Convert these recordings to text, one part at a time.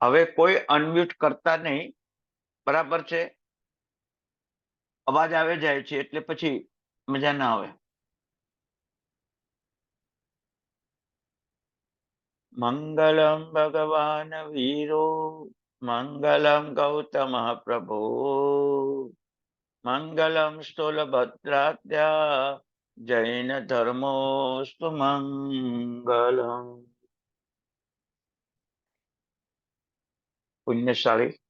હવે કોઈ અનમ્યુટ કરતા નહીં, બરાબર છે? અવાજ આવે જાય છે એટલે પછી મજા ના આવે. મંગલમ ભગવાન વીરો, મંગલમ ગૌતમ પ્રભો, મંગલમ સ્થૂલભદ્રાત્યા, જૈન ધર્મોસ્તુ મંગલમ. પુણ્યશાળી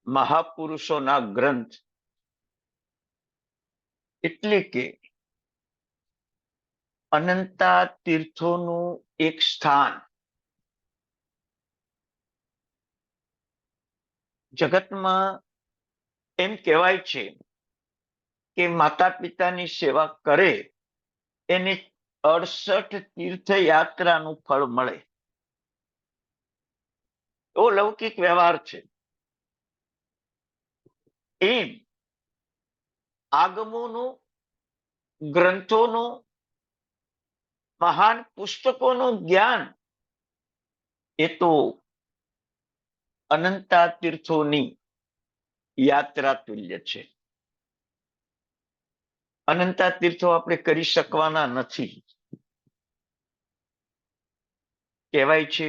મહાપુરુષોના ગ્રંથ એટલે કે અનંતા તીર્થોનું એક સ્થાન. જગતમાં એમ કહેવાય છે કે માતા પિતાની સેવા કરે એને 68 તીર્થયાત્રાનું ફળ મળે. એવો લૌકિક વ્યવહાર છે. એમ આગમોનું, ગ્રંથોનું, મહાન પુસ્તકોનું જ્ઞાન એ તો અનંતા તીર્થોની યાત્રા તુલ્ય છે. અનંતા તીર્થો આપણે કરી શકવાના નથી. કહેવાય છે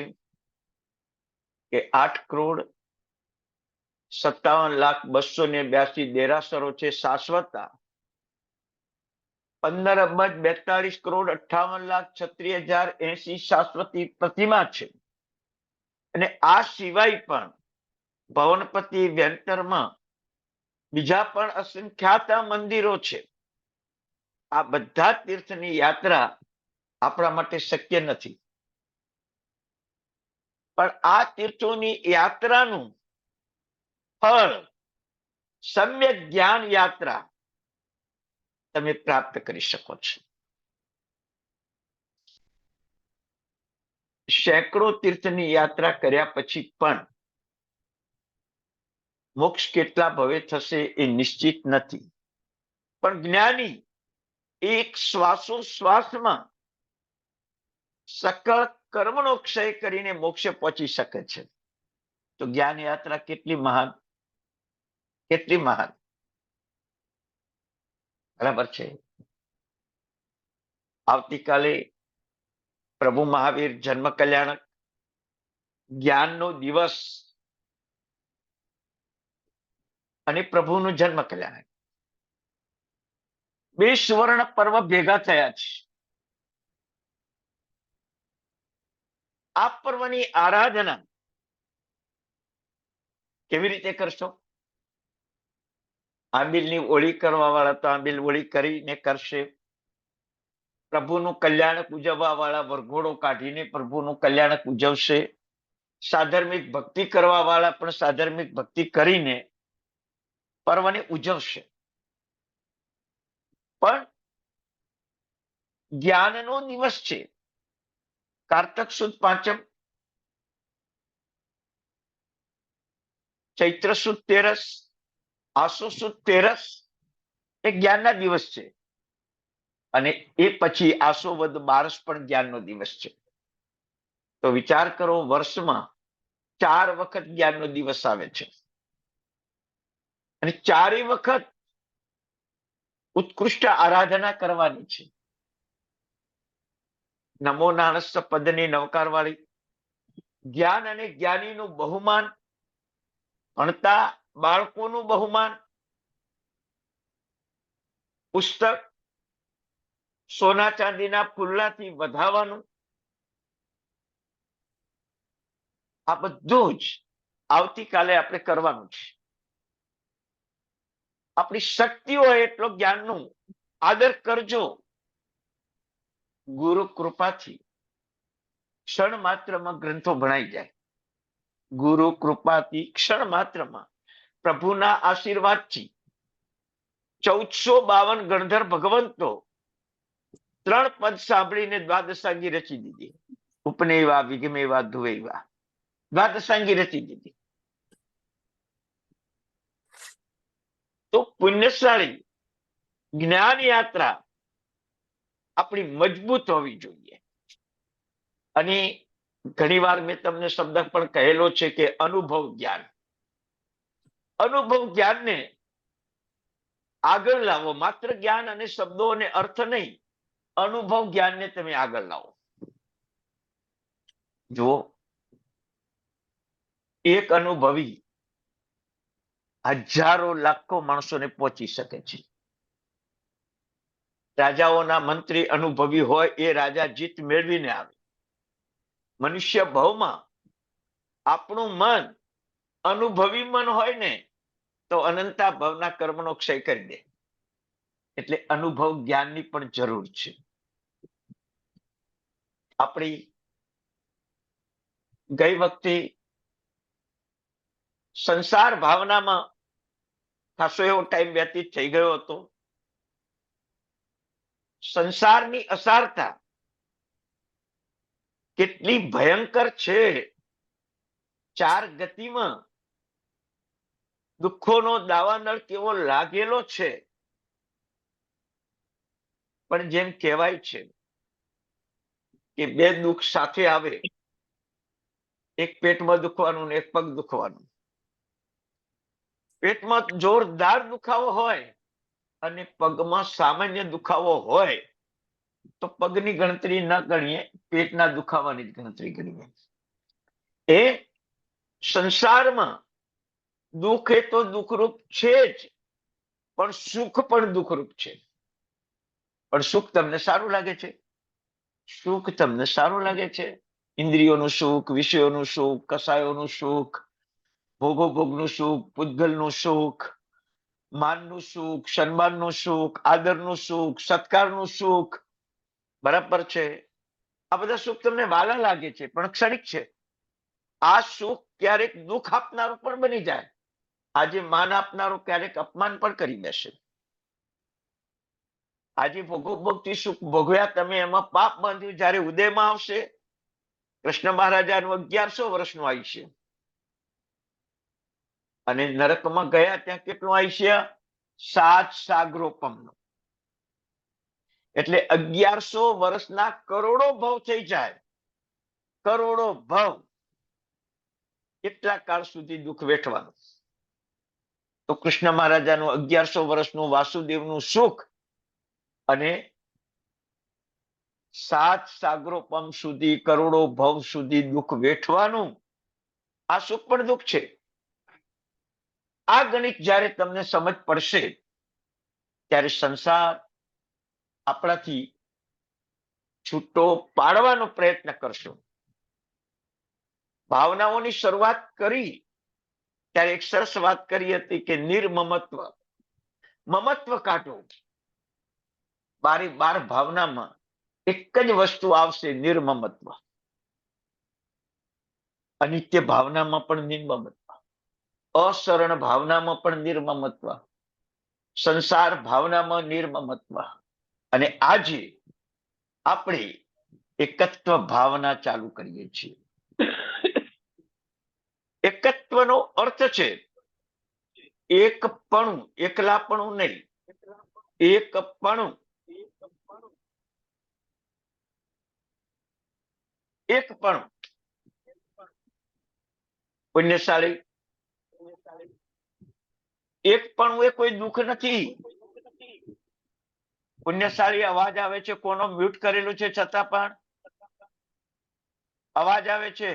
કે 8,57,282 દેરાસરો છે શાશ્વતા, 15,42,58,36,080 શાશ્વતી પ્રતિમા છે. અને આ સિવાય પણ ભવનપતિ વ્યંતરમાં બીજા પણ અસંખ્યાત મંદિરો છે. આ બધા તીર્થની યાત્રા આપણા માટે શક્ય નથી. પણ આ તીર્થોની યાત્રાનું ફળ સમ્યક જ્ઞાન યાત્રા તમે પ્રાપ્ત કરી શકો છો. સેંકડો તીર્થની યાત્રા કર્યા પછી પણ મોક્ષ કેટલા ભવે થશે એ નિશ્ચિત નથી. પણ જ્ઞાની એક શ્વાસોશ્વાસમાં સકળ કર્મનો ક્ષય કરીને મોક્ષે પહોંચી શકે છે. તો જ્ઞાન યાત્રા કેટલી મહાન, કેટલી મહાન. બરાબર છે. આવતીકાલે પ્રભુ મહાવીર જન્મ કલ્યાણક, જ્ઞાનનો દિવસ અને પ્રભુનું જન્મ કલ્યાણક, બે સુવર્ણ પર્વ ભેગા થયા છે. આ પર્વની આરાધના કેવી રીતે કરશો? આંબિલની ઓળી કરવા વાળા તો આંબિલ ઓળી કરીને કરશે. પ્રભુનું કલ્યાણક ઉજવવા વાળા વરઘોડો કાઢીને પ્રભુનું કલ્યાણક ઉજવશે. સાધર્મિક ભક્તિ કરવા વાળા પણ સાધર્મિક ભક્તિ કરીને પર્વને ઉજવશે. પણ જ્ઞાનનો દિવસ છે. કારતક સુદ પાંચમ, ચૈત્ર સુદ તેરસ, આસો સુદ તેરસ એ જ્ઞાનના દિવસ છે. અને એ પછી આસો વદ બારસ પણ જ્ઞાનનો દિવસ છે. તો વિચાર કરો, વર્ષમાં 4 વખત જ્ઞાનનો દિવસ આવે છે. અને 4 વખત ઉત્કૃષ્ટ આરાધના કરવાની છે. નમો નાણસ્સ પદની નવકાર વાળી, જ્ઞાન અને જ્ઞાનીનું બહુમાન, ભણતા બાળકોનું બહુમાન, પુસ્તક સોના ચાંદીના ફુલ્લાથી વધાવવાનું, આ બધું જ આવતીકાલે આપણે કરવાનું છે. આપણી શક્તિ હોય એટલો જ્ઞાનનું આદર કરજો. ગુરુ કૃપાથી ક્ષણ માત્રમાં ગ્રંથો ભણાઈ જાય. ગુરુ કૃપાથી ક્ષણ માત્રમાં, પ્રભુના આશીર્વાદથી 1452 ગણધર ભગવંતો 3 પદ સાંભળીને દ્વાદશાંગી રચી દીધી. ઉપનેવા વિગમેવા ધુવેવા, દ્વાદશાંગી રચી દીધી. તો પુણ્યશાળી જ્ઞાન યાત્રા આપણી મજબૂત હોવી જોઈએ. અને ઘણીવાર મેં તમને શબ્દ પણ કહેલો છે કે અનુભવ જ્ઞાન. અનુભવ જ્ઞાનને આગળ લાવો. માત્ર જ્ઞાન અને શબ્દો અને અર્થ નહીં, અનુભવ જ્ઞાનને તમે આગળ લાવો. જો એક અનુભવી હજારો લાખો માણસોને પહોંચી શકે છે. રાજાઓના મંત્રી અનુભવી હોય, એ રાજા જીત મેળવીને આવે. મનુષ્ય ભાવમાં આપણું મન અનુભવી મન હોય ને, તો અનંતા ભાવના કર્મનો ક્ષય કરી દે. એટલે અનુભવ જ્ઞાનની પણ જરૂર છે. આપણી ગઈ વખતે સંસાર ભાવનામાં ખાસો એવો ટાઈમ વ્યતીત થઈ ગયો હતો. સંસારની અસારતા કેટલી ભયંકર છે. ચાર ગતિમાં દુઃખોનો દાવાનળ કેવો લાગેલો છે. પણ જેમ કહેવાય છે કે બે દુઃખ સાથે આવે, એક પેટમાં દુખવાનું ને એક પગ દુખવાનું. પેટમાં જોરદાર દુખાવો હોય અને પગમાં સામાન્ય દુખાવો હોય તો પગની ગણતરી ન ગણીએ, પેટના દુખાવાની ગણતરી ગણીએ. એ સંસારમાં દુઃખ એ તો દુઃખરૂપ છે જ, પણ સુખ પણ દુઃખરૂપ છે. પણ સુખ તમને સારું લાગે છે? સુખ તમને સારું લાગે છે? ઇન્દ્રિયોનું સુખ, વિષયોનું સુખ, કસાયોનું સુખ, ભોગોભોગનું સુખ, પૂતગલનું સુખ, માનનું સુખ, સન્માનનું સુખ, આદરનું સુખ, સત્કારનું સુખ, બરાબર છે? આ બધા સુખ તમને વાલા લાગે છે, પણ ક્ષણિક છે. આ સુખ ક્યારેક દુઃખ આપનારું પણ બની જાય. આજે માન આપનારું ક્યારેક અપમાન પણ કરી દેશે. આજે ભોગોભોગથી સુખ ભોગવ્યા તમે, એમાં પાપ બાંધ્યું, જયારે ઉદયમાં આવશે, કૃષ્ણ મહારાજાનું 1100 વર્ષનું આયુષ્ય, અને નરકમાં ગયા ત્યાં કેટલું આયુષ્ય? 7 સાગરોપમનું. એટલે 1100 વર્ષના કરોડો ભવ થઈ જાય. કરોડો ભવ. કેટલા કાળ સુધી દુઃખ વેઠવાનું? તો કૃષ્ણ મહારાજાનું 1100 વર્ષનું વાસુદેવનું સુખ અને 7 સાગરોપમ સુધી, કરોડો ભવ સુધી દુઃખ વેઠવાનું, આ સુખ પણ દુઃખ છે. આ ગણિત જ્યારે તમને સમજ પડશે, ત્યારે સંસાર આપણાથી છૂટો પાડવાનો પ્રયત્ન કરશો. ભાવનાઓની શરૂઆત કરી ત્યારે એક સરસ વાત કરી હતી કે નિર્મમત્વ. મમત્વ કાઢો. 12 ભાવનામાં એક જ વસ્તુ આવશે, નિર્મમત્વ. અનિત્ય ભાવનામાં પણ નિર્મમત્વ, અશરણ ભાવનામાં પણ નિર્મમત્વ, સંસાર ભાવનામાં નિર્મમત્વ. અને આજે આપણે એકત્વ ભાવના ચાલુ કરીએ છીએ. એકત્વનો અર્થ છે એકપણું, એકલાપણું નહીં, એકપણું. એકપણું. પુણ્યશાળી, એકપણું એ કોઈ દુઃખ નથી. પુણ્યશાળી, અવાજ આવે છે, કોનો મ્યુટ કરેલું છે છતાં પણ અવાજ આવે છે.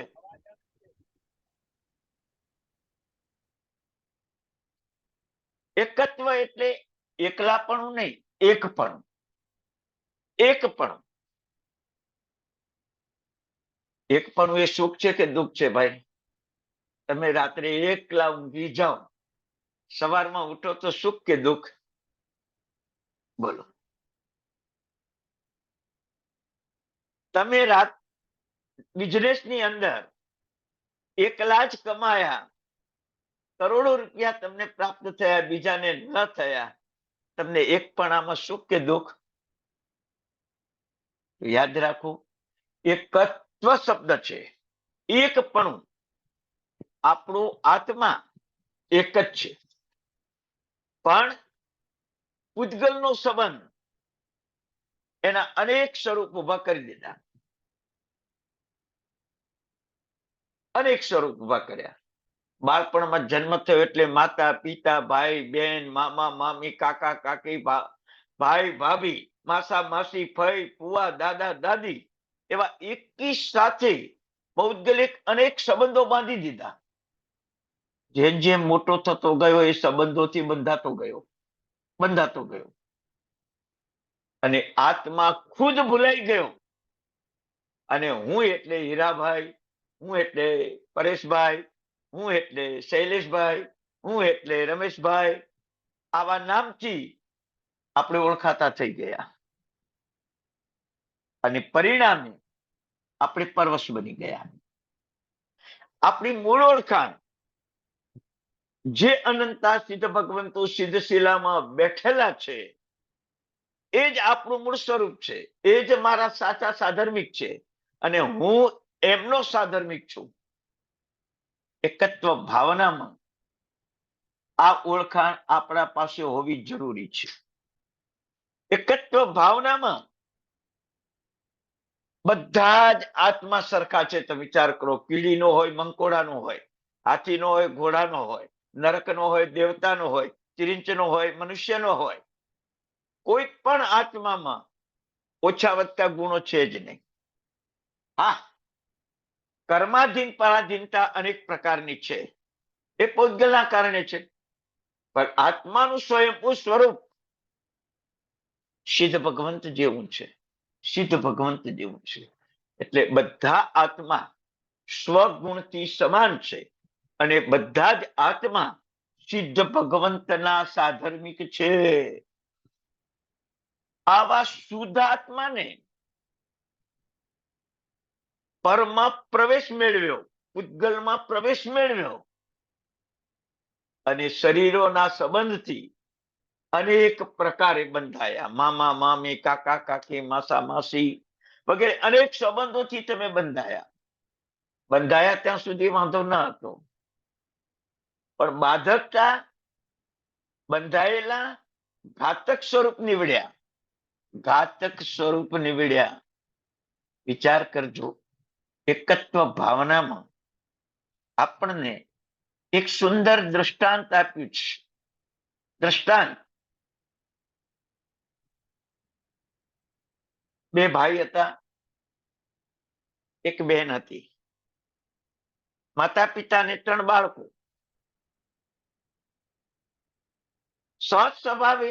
એકત્વ એટલે એકલાપણું નહીં, એકપણું. એકપણું. એકપણું એ સુખ છે કે દુઃખ છે ભાઈ? તમે રાત્રે એકલા ઊંઘી જાઓ, સવારમાં ઉઠો તો સુખ કે દુઃખ? બોલો. તમે રાત બિઝનેસની અંદર એકલા જ કમાયા, કરોડો રૂપિયા તમને પ્રાપ્ત થયા, બીજાને ન થયા, તમને એક પણ આમાં સુખ કે દુઃખ? યાદ રાખો, એકત્વ શબ્દ છે, એકપણું. આપણું આત્મા એક જ છે, પણ પૂતગલનો સંબંધ એના અનેક સ્વરૂપ ઉભા કરી દીધા, અનેક સ્વરૂપ ઉભા કર્યા. બાળપણમાં જન્મ થયો એટલે માતા પિતા ભાઈ બહેન મામા મામી કાકા કાકી ભાઈ ભાભી માસા માસી ફઈ ફુવા દાદા દાદી એવા એકી સાથે પૌદ્ગલિક અનેક સંબંધો બાંધી દીધા. જેમ જેમ મોટો થતો ગયો એ સંબંધોથી બંધાતો ગયો અને આત્મા ખુદ ભૂલાઈ ગયો. અને હું એટલે હીરાભાઈ, હું એટલે પરેશભાઈ, હું એટલે શૈલેષભાઈ, હું એટલે રમેશભાઈ, આવા નામથી આપણે ઓળખાતા થઈ ગયા અને પરિણામે આપણે પરવશ બની ગયા. આપણી મૂળ ઓળખાણ જે અનંતા સિદ્ધ ભગવંતો સિદ્ધ શિલામાં બેઠેલા છે એ જ આપણું મૂળ સ્વરૂપ છે, એ જ મારા સાચા સાધર્મિક છે અને હું એમનો સાધર્મિક છું. એકત્વ ભાવનામાં આ ઓળખાણ આપણા પાસે હોવી જરૂરી છે. એકત્વ ભાવનામાં બધા જ આત્મા સરખા છે. તો વિચાર કરો, કીડીનો હોય મંકોડાનો હોય, હાથીનો હોય ઘોડાનો હોય, નરકનો હોય દેવતાનો હોય, ચિરિંચનો હોય મનુષ્યનો હોય, કોઈ પણ આત્મામાં ઓછા વધતા ગુણો છે જ નહીં. હા, કર્માધીન પરાધીનતા અનેક પ્રકારની છે, એ પૂતગલના કારણે છે, પણ આત્માનું સ્વયંભૂ સ્વરૂપ સિદ્ધ ભગવંત જેવું છે, સિદ્ધ ભગવંત જેવું છે. એટલે બધા આત્મા સ્વગુણથી સમાન છે અને બધા જ આત્મા સિદ્ધ ભગવંતના સાધર્મિક છે. આવા શુદ્ધ આત્માને પરમાં પ્રવેશ મેળવ્યો, પૂતગલમાં પ્રવેશ મેળવ્યો અને શરીરોના સંબંધથી અનેક પ્રકારે બંધાયા. મામા મામી કાકા કાકી માસા માસી વગેરે અનેક સંબંધોથી તમે બંધાયા ત્યાં સુધી વાંધો ન હતો, પણ બાધકતા બંધાયેલા ઘાતક સ્વરૂપ નીવડ્યા. વિચાર કરજો, એકત્વ ભાવનામાં આપણને એક સુંદર દ્રષ્ટાંત આપ્યું છે. દ્રષ્ટાંત, બે ભાઈ હતા, એક બહેન હતી, માતા પિતાને 3 બાળકો. સહજ સ્વભાવે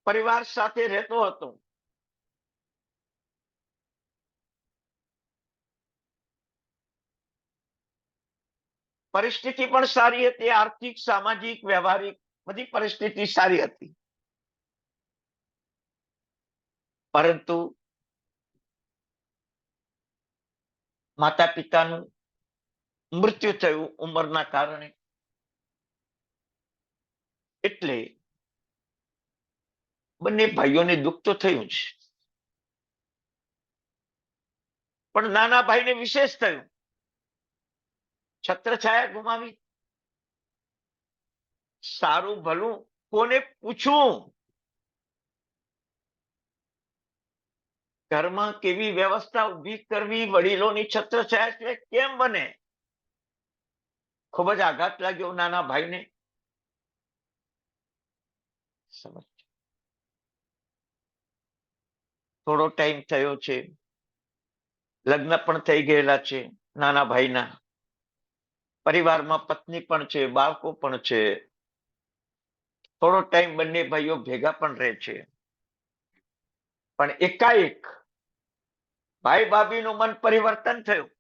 પરિવાર સાથે રહેતો હતો. પરિસ્થિતિ પણ સારી હતી, આર્થિક સામાજિક વ્યવહારિક બધી પરિસ્થિતિ સારી હતી, પરંતુ માતા પિતાનું મૃત્યુ થયું ઉંમરના કારણે. એટલે બંને ભાઈઓને દુઃખ તો થયું છે, પણ નાના ભાઈને વિશેષ થયું, છત્રછાયા ગુમાવી. સારું ભલું કોને પૂછવું, ઘરમાં કેવી વ્યવસ્થા ઉભી કરવી, વડીલોની છત્રછાયા કેમ બને? ખૂબ જ આઘાત લાગ્યો નાના ભાઈને. થોડો ટાઈમ થયો છે, લગ્ન પણ થઈ ગયેલા છે નાના ભાઈના, પરિવારમાં પત્ની પણ છે, બાળકો પણ છે. થોડો ટાઈમ બંને ભાઈઓ ભેગા પણ રહે છે, પણ એકાએક ભાઈ ભાભીનું મન પરિવર્તન થયું.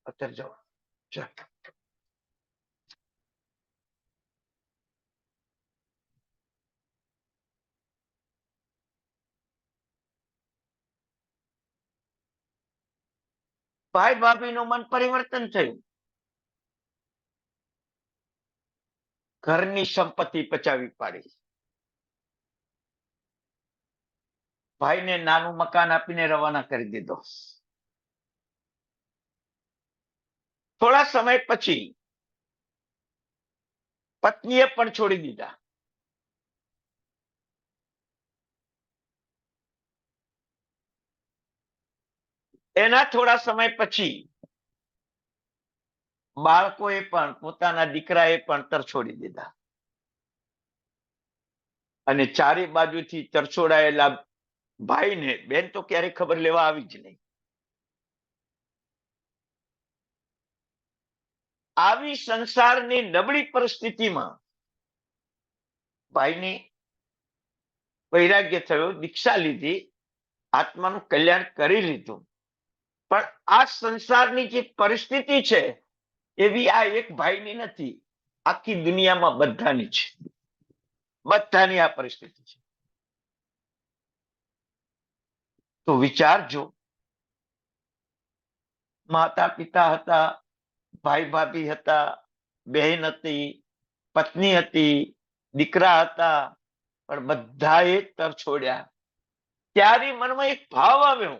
અત્યારે જાઓ. ભાઈ ભાભીનું મન પરિવર્તન થયું. ઘરની સંપત્તિ પચાવી પાડી. ભાઈને નાનું મકાન આપીને રવાના કરી દીધો. થોડા સમય પછી પત્નીએ પણ છોડી દીધા. એના થોડા સમય પછી બાળકોએ પણ, પોતાના દીકરાએ પણ તરછોડી દીધા. અને ચારે બાજુથી તરછોડાયેલા ભાઈને બેન તો ક્યારે ખબર લેવા આવી જ નહીં. આવી સંસારની નબળી પરિસ્થિતિમાં ભાઈને વૈરાગ્ય થયો, દીક્ષા લીધી, આત્માનું કલ્યાણ કરી લીધું. પણ આ સંસારની જે પરિસ્થિતિ છે એવી આ એક ભાઈની નથી, આખી દુનિયામાં બધાની છે. બધાની આ પરિસ્થિતિ છે. તો વિચારજો, માતા પિતા હતા, ભાઈ ભાભી હતા, બહેન હતી, પત્ની હતી, દીકરા હતા, પણ બધાએ તરછોડ્યા. ત્યારે મનમાં એક ભાવ આવ્યો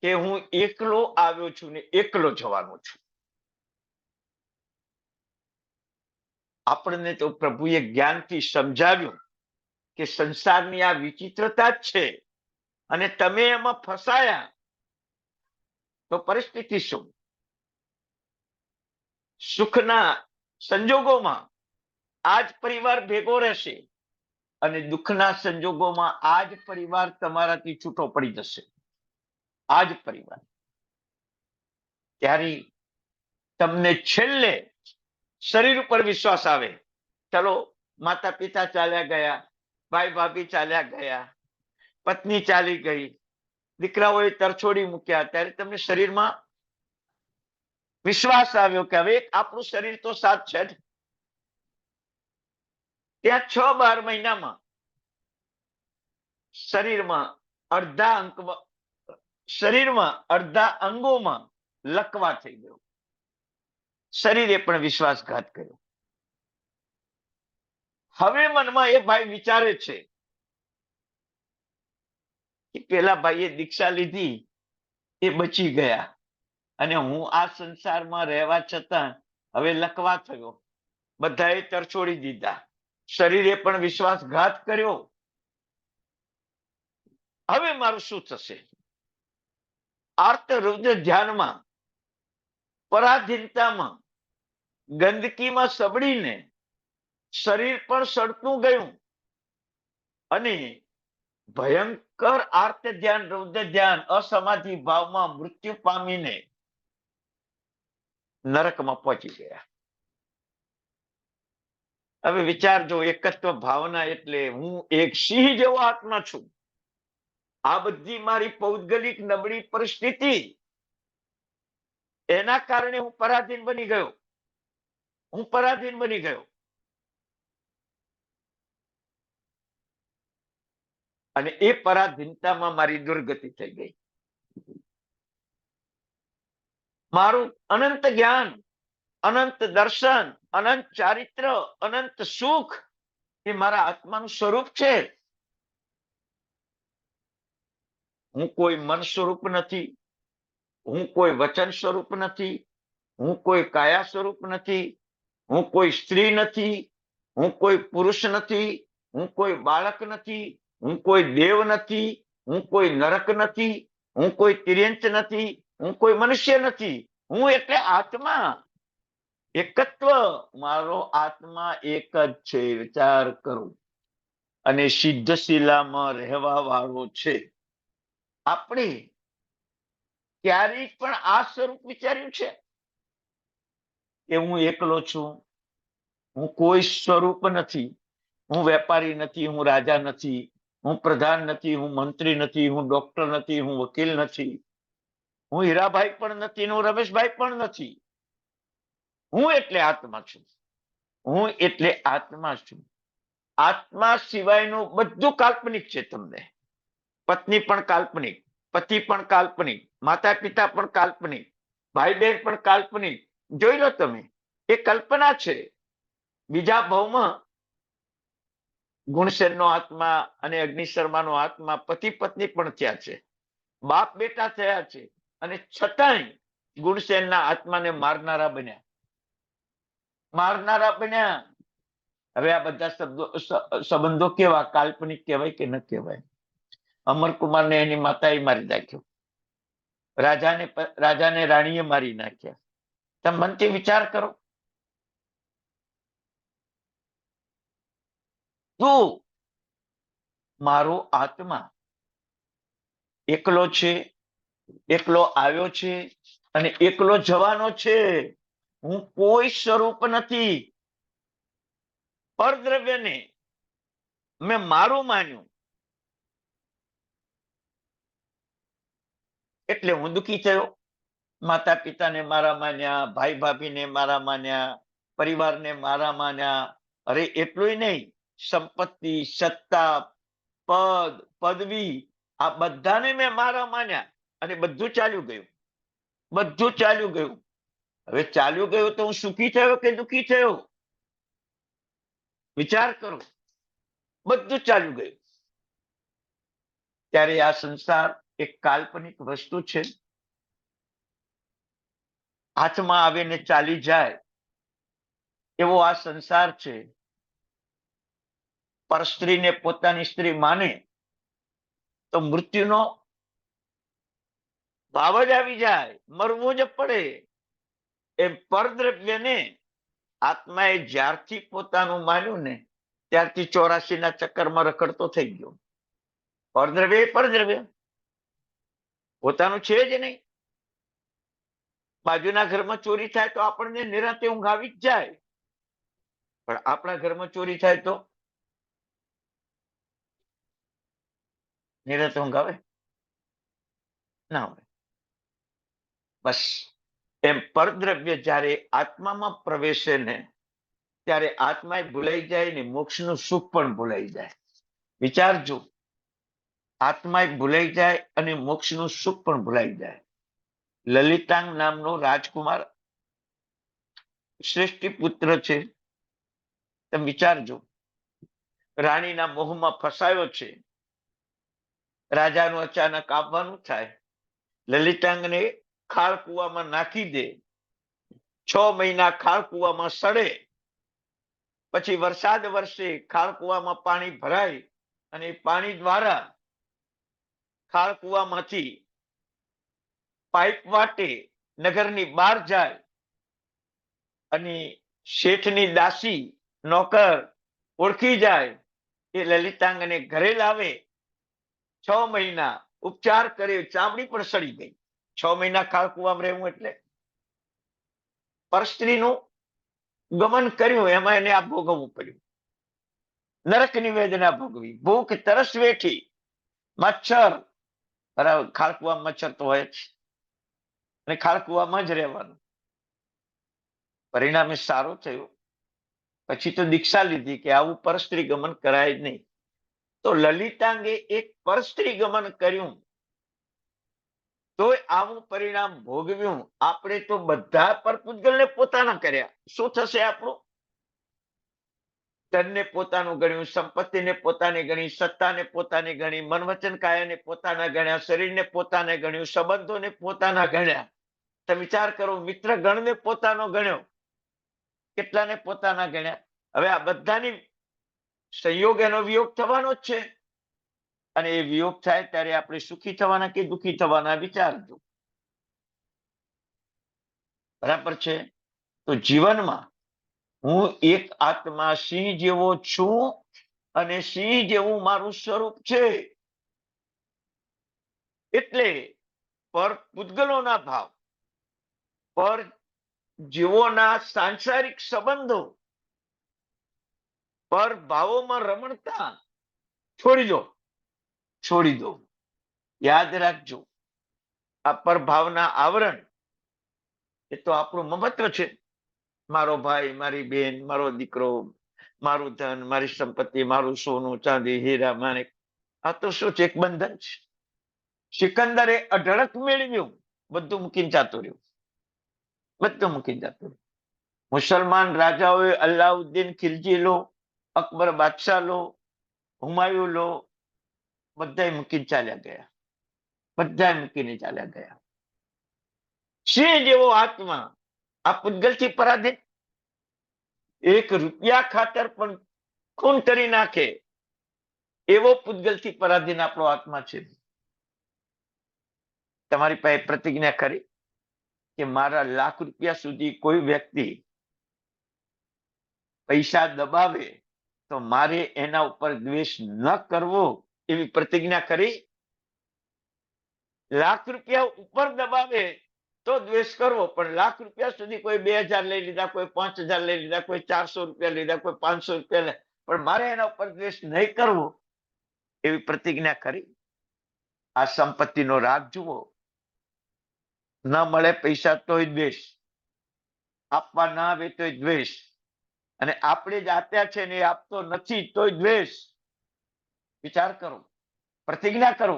કે હું એકલો આવ્યો છું ને એકલો જવાનો છું. આપણને તો પ્રભુએ જ્ઞાનથી સમજાવ્યું કે સંસારની આ વિચિત્રતા જ છે, અને તમે એમાં ફસાયા તો પરિસ્થિતિ શું? સુખના સંજોગોમાં આજ પરિવાર ભેગો રહેશે, અને દુઃખના સંજોગોમાં આજ પરિવાર તમારાથી છૂટો પડી જશે. આજ પરિવાર. ત્યારે તમને છેલ્લે શરીર ઉપર વિશ્વાસ આવે. ચલો, માતા પિતા ચાલ્યા ગયા, ભાઈ ભાભી ચાલ્યા ગયા, પત્ની ચાલી ગઈ, દીકરાઓએ તરછોડી મૂક્યા, ત્યારે તમને શરીરમાં વિશ્વાસ આવ્યો કે હવે આપણું શરીર તો સાથ છે જ. ત્યાં 6-12 મહિનામાં શરીરમાં અડધા અંગોમાં લકવા થઈ ગયો. શરીરે પણ વિશ્વાસઘાત કર્યો. હવે મનમાં એ ભાઈ વિચારે છે કે પેલા ભાઈએ દીક્ષા લીધી, એ બચી ગયા, અને હું આ સંસારમાં રહેવા છતાં હવે લકવા થયો. બધાએ તરછોડી દીધા, શરીરે પણ વિશ્વાસઘાત કર્યો. હવે મારું શું થશે? આર્ત રુદ્ર ધ્યાનમાં, પરાધીનતામાં, ગંદકીમાં સબડીને શરીર પણ સડતું ગયું, અને ભયંકર આર્ત ધ્યાન, રૌદ્ર ધ્યાન, અસમાધિ ભાવમાં મૃત્યુ પામીને નરકમાં પહોંચી ગયા. હવે વિચારજો, એકત્વ ભાવના એટલે હું એક સિંહ જેવો આત્મા છું. આ બધી મારી પૌદ્ગલિક નબળી પરિસ્થિતિ, એના કારણે હું પરાધીન બની ગયો. અને એ પરાધીનતામાં મારી દુર્ગતિ થઈ ગઈ. મારું અનંત જ્ઞાન, અનંત દર્શન, અનંત ચારિત્ર, અનંત સુખ એ મારા આત્માનું સ્વરૂપ છે. હું કોઈ મન સ્વરૂપ નથી, હું કોઈ વચન સ્વરૂપ નથી, હું કોઈ કાયા સ્વરૂપ નથી, હું કોઈ સ્ત્રી નથી, હું કોઈ પુરુષ નથી, હું કોઈ બાળક નથી, હું કોઈ દેવ નથી, હું કોઈ નરક નથી, હું કોઈ તિર્યંચ નથી, હું કોઈ મનુષ્ય નથી. હું એટલે આત્મા. એકત્વ. મારો આત્મા એક જ છે, વિચાર કરો. અને સિદ્ધ શિલામાં રહેવા વાળો છે. આપણે ક્યારેય પણ આ સ્વરૂપ વિચાર્યું છે કે હું એકલો છું, હું કોઈ સ્વરૂપ નથી, હું વેપારી નથી, હું રાજા નથી, હું પ્રધાન નથી, હું મંત્રી નથી, હું ડોક્ટર નથી, હું વકીલ નથી, હું હીરાભાઈ પણ નથી, હું રમેશભાઈ પણ નથી. હું એટલે આત્મા છું. હું એટલે આત્મા છું. આત્મા સિવાયનું બધું કાલ્પનિક છે. તમને પત્ની પણ કાલ્પનિક, પતિ પણ કાલ્પનિક, માતા પિતા પણ કાલ્પનિક, ભાઈ બહેન પણ કાલ્પનિક. જોઈ લો તમે, એ કલ્પના છે. બીજા ભાવમાં ગુણસેનનો આત્મા અને અગ્નિશર્માનો આત્મા પતિ પત્ની પણ થયા છે, બાપ બેટા થયા છે, અને છતાંય ગુણસેનના આત્માને મારનારા બન્યા. હવે આ બધા સંબંધો કેવા, કાલ્પનિક કહેવાય કે ન કહેવાય? અમરકુમારને એની માતાએ મારી નાખ્યો, રાજાને રાણીએ મારી નાખ્યા. તમે મનથી વિચાર કરો. તું મારો આત્મા એકલો છે, એકલો આવ્યો છે અને એકલો જવાનો છે. હું કોઈ સ્વરૂપ નથી. પરદ્રવ્યને મેં મારું માન્યું એટલે હું દુઃખી થયો. માતા પિતાને મારા માન્યા, ભાઈ ભાભીને મારા માન્યા, પરિવારને મારા માન્યા. અરે એટલું નહીં, સંપત્તિ, સત્તા, પદ, પદવી, આ બધાને મેં મારા માન્યા અને બધું ચાલ્યું ગયું. બધું ચાલ્યું ગયું. હવે ચાલ્યું ગયું તો હું સુખી થયો કે દુઃખી થયો? વિચાર કરો. બધું ચાલ્યું ગયું. ત્યારે આ સંસાર એક કાલ્પનિક વસ્તુ છે. હાથમાં આવીને ચાલી જાય એવો આ સંસાર છે. પર સ્ત્રીને પોતાની સ્ત્રી માને તો મૃત્યુનો ભાવ જ આવી જાય, મરવું જ પડે. એ પરદ્રવ્યને આત્માએ જ્યારથી પોતાનું માન્યું ને ત્યારથી 84 ચક્કરમાં રખડતો થઈ ગયો. પરદ્રવ્ય એ પરદ્રવ્ય પોતાનું છે જ નહીં. બાજુના ઘરમાં ચોરી થાય તો આપણને નિરાંતે ઊંઘ આવી જ જાય, પણ આપણા ઘરમાં ચોરી થાય તો નિરાંતે ઊંઘ આવે ના આવે. બસ એમ પરદ્રવ્ય જ્યારે આત્મામાં પ્રવેશે ને ત્યારે આત્મા ભૂલાઈ જાય ને મોક્ષનું સુખ પણ ભૂલાઈ જાય. વિચારજો, આત્મા ભૂલાઈ જાય અને મોક્ષનું સુખ પણ ભૂલાઈ જાય. લલિતાંગ નામનો રાજકુમાર શ્રેષ્ઠી પુત્ર છે. તમે વિચારજો, રાણીના મોહમાં ફસાયો છે. રાજાનું અચાનક આવવાનું થાય, લલિતાંગને ખાળ કુવામાં નાખી દે. 6 મહિના ખાળ કુવામાં સડે, પછી વરસાદ વરસે, ખાળ કુવામાં પાણી ભરાય અને પાણી દ્વારા ખાળ કુવામાંથી પાઇપ વાટે નગરની બહાર જાય અને શેઠની દાસી નોકર ઓળખી જાય, એ લલિતાંગને ઘરે લાવે. 6 મહિના ઉપચાર કરે, ચામડી પણ સડી ગઈ. 6 મહિના ખાળ કુવામાં રહેવું એટલે પરસ્ત્રીનું ગમન કર્યું, એમાં એને આ ભોગવવું પડ્યું. નરક નિવેદના ભોગવી, ભૂખ તરસ વેઠી, મચ્છર, બરાબર, ખાળ કુવામાં મચ્છર તો હોય જ, અને ખાળ કુવામાં જ રહેવાનું. પરિણામે સારું થયું. પછી તો દીક્ષા લીધી કે આવું પરસ્ત્રી ગમન કરાય નહીં. તો લલિતાંગે એક પરસ્ત્રી ગમન કર્યું તોય આવું પરિણામ ભોગવ્યું. આપણે તો બધા પરપુદ્ગલને પોતાના કર્યા. શું થશે આપણું? ધનને પોતાનું ગણ્યું, સંપત્તિને પોતાને ગણી, સત્તાને પોતાને ગણી, મન વચન કાયાને પોતાના ગણ્યા, શરીરને પોતાને ગણ્યું, સંબંધોને પોતાના ગણ્યા. તમે વિચાર કરો, મિત્ર ગણને પોતાનો ગણ્યો, કેટલાને પોતાના ગણ્યા. હવે આ બધાની સંયોગ એનો વિયોગ થવાનો જ છે, અને એ વિયોગ થાય ત્યારે આપણે સુખી થવાના કે દુઃખી થવાના વિચારજો. બરાબર છે? તો જીવનમાં હું એક આત્મા સિંહ જેવો છું અને સિંહ જેવું મારું સ્વરૂપ છે. એટલે પર પૂતગલોના ભાવ, પર જીવોના સાંસારિક સંબંધો, પર ભાવોમાં રમણતા છોડી દો. યાદ રાખજો, આ પરભાવના આવરણ એ તો આપણું મમત્વ છે. મારો ભાઈ, મારી બેન, મારો દીકરો, મારું ધન, મારી સંપત્તિ, મારું સોનું ચાંદી, હીરા માણેક, આ તો શું છે? એક બંધન છે. સિકંદરે અઢળક મેળવ્યું, બધું મૂકીને જતો રહ્યો. બધું મૂકી જતું. મુસલમાન રાજાઓએ અલાઉદ્દીન ખિલજી લો, અકબર બાદશાહ લો, હુમાયુ લો, બધા મૂકીને ચાલ્યા ગયા. બધા મૂકીને ચાલ્યા ગયા. સિંહ જેવો આત્મા આ પૂતગલથી પરાધીન, 1 રૂપિયા ખાતર પણ ખૂન કરી નાખે એવો પૂતગલથી પરાધીન આપણો આત્મા છે. તમારી પાસે પ્રતિજ્ઞા કરી કે મારા લાખ રૂપિયા સુધી કોઈ વ્યક્તિ પૈસા દબાવે તો મારે એના ઉપર દ્વેષ ન કરવો, એવી પ્રતિજ્ઞા કરી? લાખ રૂપિયા ઉપર દબાવે તો દ્વેષ કરવો, પણ લાખ રૂપિયા સુધી કોઈ 2000 લઈ લીધા, કોઈ 5000 લઈ લીધા, કોઈ 400 રૂપિયા લીધા, કોઈ 500 રૂપિયા લે, પણ મારે એના ઉપર દ્વેષ નહીં કરવો, એવી પ્રતિજ્ઞા કરી. આ સંપત્તિનો રાગ જુઓ. ન મળે પૈસા તોય દ્વેષ, આપવા ના આવે તોય દ્વેષ, અને આપણે જ આપ્યા છે ને એ આપતો નથી તોય દ્વેષ. વિચાર કરો, પ્રતિજ્ઞા કરો,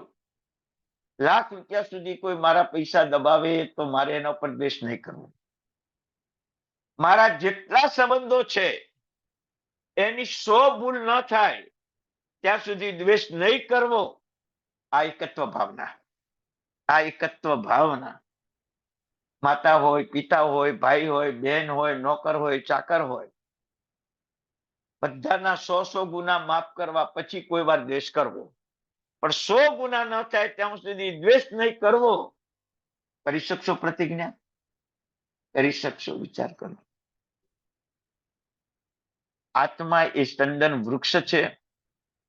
લાખ રૂપિયા સુધી કોઈ મારા પૈસા દબાવે તો મારે એના ઉપર દ્વેષ નહીં કરવો. મારા જેટલા સંબંધો છે એની 100 ભૂલ ન થાય ત્યાં સુધી દ્વેષ નહીં કરવો. આ એકત્વ ભાવના, આ એકત્વ ભાવના. માતા હોય, પિતા હોય, ભાઈ હોય, બહેન હોય, નોકર હોય, ચાકર હોય, બધાના 100 ગુના માફ કરવા પછી કોઈ વાર દ્વેષ કરવો, પણ 100 ગુના ન થાય ત્યાં સુધી દ્વેષ નહીં કરવો. કરી શકશો પ્રતિજ્ઞા? કરી શકશો? વિચાર કરો. આત્મા એ ચંદન વૃક્ષ છે.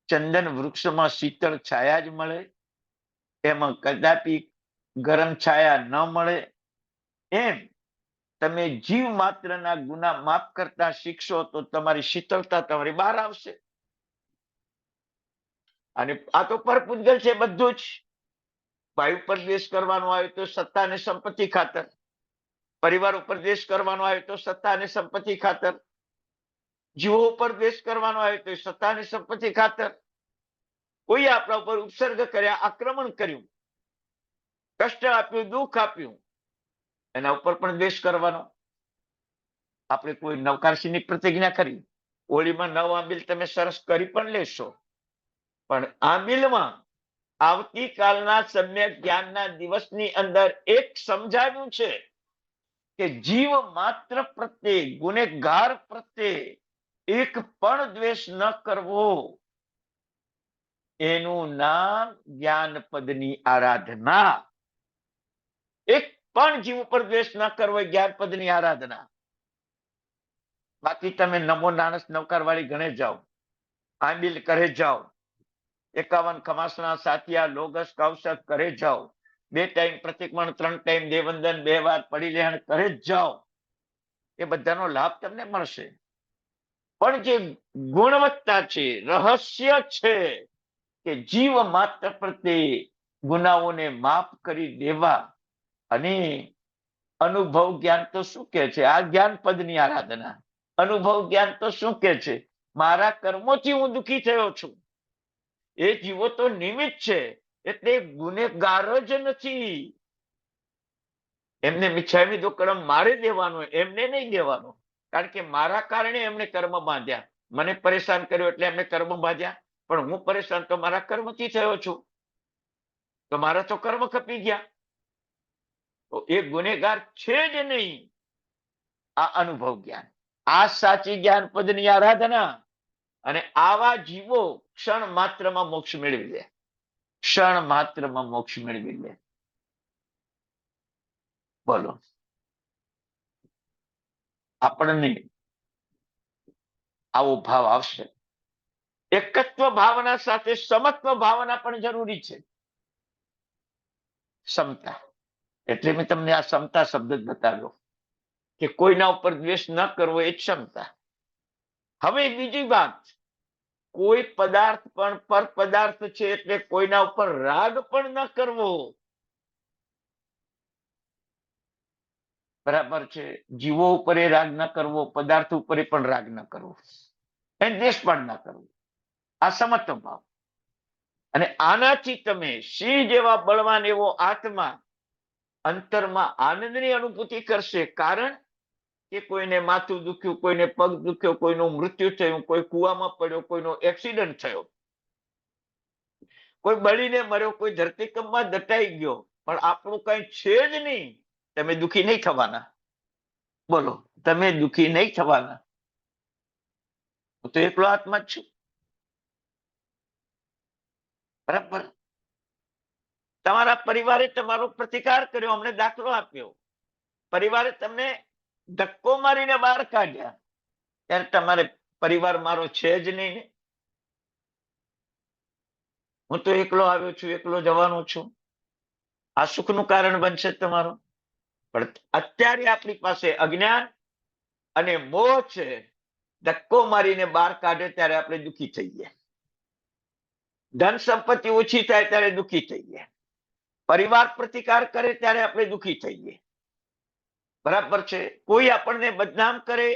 ચંદન વૃક્ષમાં શીતળ છાયા જ મળે, એમાં કદાપી ગરમ છાયા ન મળે. એમ તમે જીવ માત્રના ગુના માફ કરતા શીખશો તો તમારી શીતળતા તમારી બહાર આવશે. અને આ તો પરપૂતગલ છે બધું જ. ભાઈ ઉપર દ્વેષ કરવાનો આવે તો સત્તા અને સંપત્તિ ખાતર, પરિવાર ઉપર દ્વેષ કરવાનો આવે તો સત્તા અને સંપત્તિ ખાતર, જીવો ઉપર દ્વેષ કરવાનો આવે તો સત્તા અને સંપત્તિ ખાતર. કોઈ આપણા ઉપર ઉપસર્ગ કર્યા, આક્રમણ કર્યું, કષ્ટ આપ્યું, દુઃખ આપ્યું, એના ઉપર પણ દ્વેષ કરવાનો. આપણે કોઈ નવકારસીની પ્રતિજ્ઞા કરી, હોળીમાં 9 આંબીલ તમે સરસ કરી પણ લેશો, પણ આંબીલમાં આવતીકાલના સમ્યક જ્ઞાનના દિવસની અંદર એક સમજાવ્યું છે કે જીવ માત્ર પ્રત્યે, ગુનેગાર પ્રત્યે એક પણ દ્વેષ ન કરવો. એનું નામ જ્ઞાન પદની આરાધના. એક પણ જીવ ઉપર દ્વેષ ન કરવો, જ્ઞાન પદની આરાધના. બાકી તમે નમો નાનસ નવકાર વાળી ગણે જાઓ, આંબીલ કરે જાઓ, 51 ખમાસના સાતિયા લોગસ કૌશક કરે જાઓ, 2 ટાઈમ પ્રતિક્રમણ, 3 ટાઈમ દેવવંદન, 2 વાર પડી લેહણ કરે જ જાઓ. એ બધાનો લાભ તમને મળશે. પણ જે ગુણવત્તા છે, રહસ્ય છે કે જીવ માત્ર પ્રત્યે ગુનાઓને માફ કરી દેવા. અને અનુભવ જ્ઞાન તો શું કે છે? આ જ્ઞાન પદની આરાધના. અનુભવ જ્ઞાન તો શું કે છે? મારા કર્મોથી હું દુઃખી થયો છું. એ જીવો તો નિમિત્ત છે, એટલે ગુનેગાર જ નથી. એમને મિચ્છામી દુક્કડમ મારે દેવાનો, એમને નહીં દેવાનો. કારણ કે મારા કારણે એમને કર્મ બાંધ્યા, મને પરેશાન કર્યો એટલે એમને કર્મ બાંધ્યા. પણ હું પરેશાન તો મારા કર્મથી થયો છું, તો મારા તો કર્મ ખપી ગયા. તો એ ગુનેગાર છે જ નહીં. આ અનુભવ જ્ઞાન, આ સાચી જ્ઞાન પદની આરાધના. અને આવા જીવો ક્ષણ માત્રમાં મોક્ષ મેળવી લે, ક્ષણ માત્રમાં મોક્ષ મેળવી લે. બોલો, આપણને આવો ભાવ આવશે. એકત્વ ભાવના સાથે સમત્વ ભાવના પણ જરૂરી છે. સમતા, એટલે મેં તમને આ સમતા શબ્દ જ બતાવ્યો કે કોઈના ઉપર દ્વેષ ન કરવો, એ ક્ષમતા. હવે બીજી વાત, કોઈ પદાર્થ પણ પર પદાર્થ છે એટલે કોઈના ઉપર રાગ પણ ન કરવો. બરાબર છે? જીવો ઉપર એ રાગ ન કરવો, પદાર્થ ઉપર પણ રાગ ન કરવો, એ દ્વેષ પણ ન કરવો. આ સમત્વ ભાવ. અને આનાથી તમે સિંહ જેવા બળવાન એવો આત્મા અંતરમાં આનંદની અનુભૂતિ કરશે. કારણ કે કોઈને માથું દુખ્યું, કોઈને પગ દુખ્યો, કોઈનું મૃત્યુ થયું, કોઈ કુવામાં પડ્યો, કોઈનો એક્સિડન્ટ થયો, કોઈ બળીને મર્યો, કોઈ ધરતીકંપમાં દટાઈ ગયો, પણ આપણું કઈ છે જ નહીં. તમે દુઃખી નહીં થવાના. બોલો, તમે દુઃખી નહીં થવાના. હું તો એકલો આત્મા જ છું. બરાબર. તમારા પરિવારે તમારો પ્રતિકાર કર્યો, અમને દાખલો આપ્યો. પરિવારે તમને ધક્કો મારીને બહાર કાઢ્યા, ત્યારે તમારે પરિવાર મારો છે જ નહીં ને. હું તો એકલો આવ્યો છું, એકલો જવાનો છું. આ સુખનું કારણ બનશે તમારો. પણ અત્યારે આપણી પાસે અજ્ઞાન અને મોહ છે. ધક્કો મારીને બહાર કાઢે ત્યારે આપણે દુઃખી થઈએ. ધન સંપત્તિ ઓછી થાય ત્યારે દુઃખી થઈએ. પરિવાર પ્રતિકાર કરે ત્યારે આપણે દુઃખી થઈએ. બરાબર છે. કોઈ આપણને બદનામ કરે,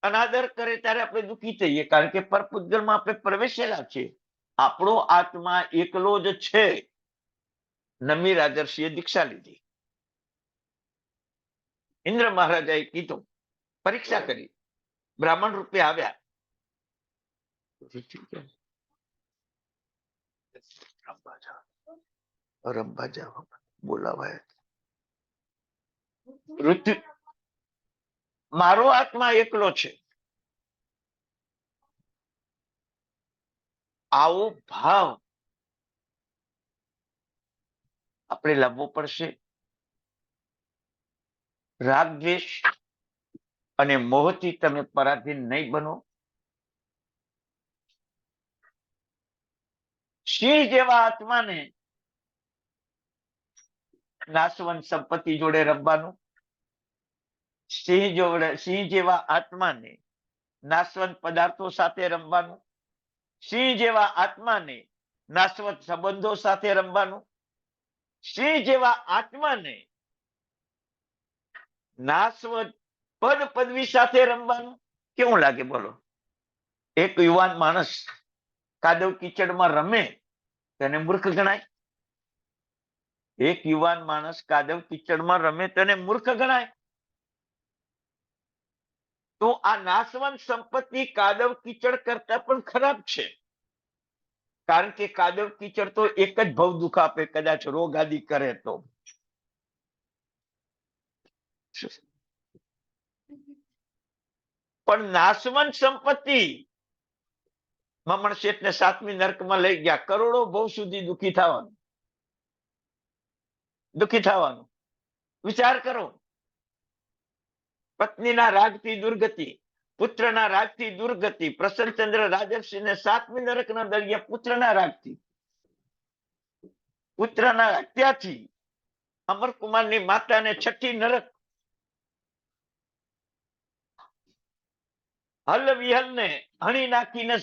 અનાદર કરે ત્યારે આપણે દુઃખી થઈએ. કારણ કે પરપુદ્ગલમાં આપણે પ્રવેશેલા છીએ. આપણો આત્મા એકલો જ છે. નમી રાજર્ષિએ દીક્ષા લીધી. ઇન્દ્ર મહારાજાએ કીધું, પરીક્ષા કરી, બ્રાહ્મણ રૂપે આવ્યા. બોલાવાય. મારો આત્મા એકલો છે. આવો ભાવ આપણે લાવવો પડશે. રાગ દ્વેષ અને મોહથી તમે પરાધીન નહીં બનો. સિંહ જેવા આત્માને નાશવંત સંપત્તિ જોડે રમવાનું. સિંહ જેવા આત્માને નાશવંત પદાર્થો સાથે રમવાનું. સિંહ જેવા આત્માને નાશવંત સંબંધો સાથે રમવાનું. સિંહ જેવા આત્માને નાશવંત પદ પદવી સાથે રમવાનું. કેવું લાગે બોલો? એક યુવાન માણસ કાદવ કીચડમાં રમે તેને મૂર્ખ ગણાય? એક યુવાન માણસ કાદવ કીચડમાં રમે તેને મૂર્ખ ગણાય? તો આ નાશવંત સંપત્તિ કાદવ કીચડ કરતા પણ ખરાબ છે. કારણ કે કાદવ કીચડ તો એક જ ભવ દુઃખ આપે, કદાચ રોગ આદિ કરે તો. પણ નાશવંત સંપત્તિ મમણ શેઠને 7મી નરકમાં લઈ ગયા. કરોડો ભવ સુધી દુઃખી થવાનું. દુઃખી થવાનું. વિચાર કરો. પત્નીના રાગથી દુર્ગતિ, પુત્રના રાગથી દુર્ગતિ. પ્રસન્નચંદ્ર રાજર્ષિને 7મી નરકના દરિયા પુત્રના રાગથી. પુત્રના હત્યાથી અમરકુમારની માતાને 6ઠી નરક. હલ વિહલને હણી નાખીને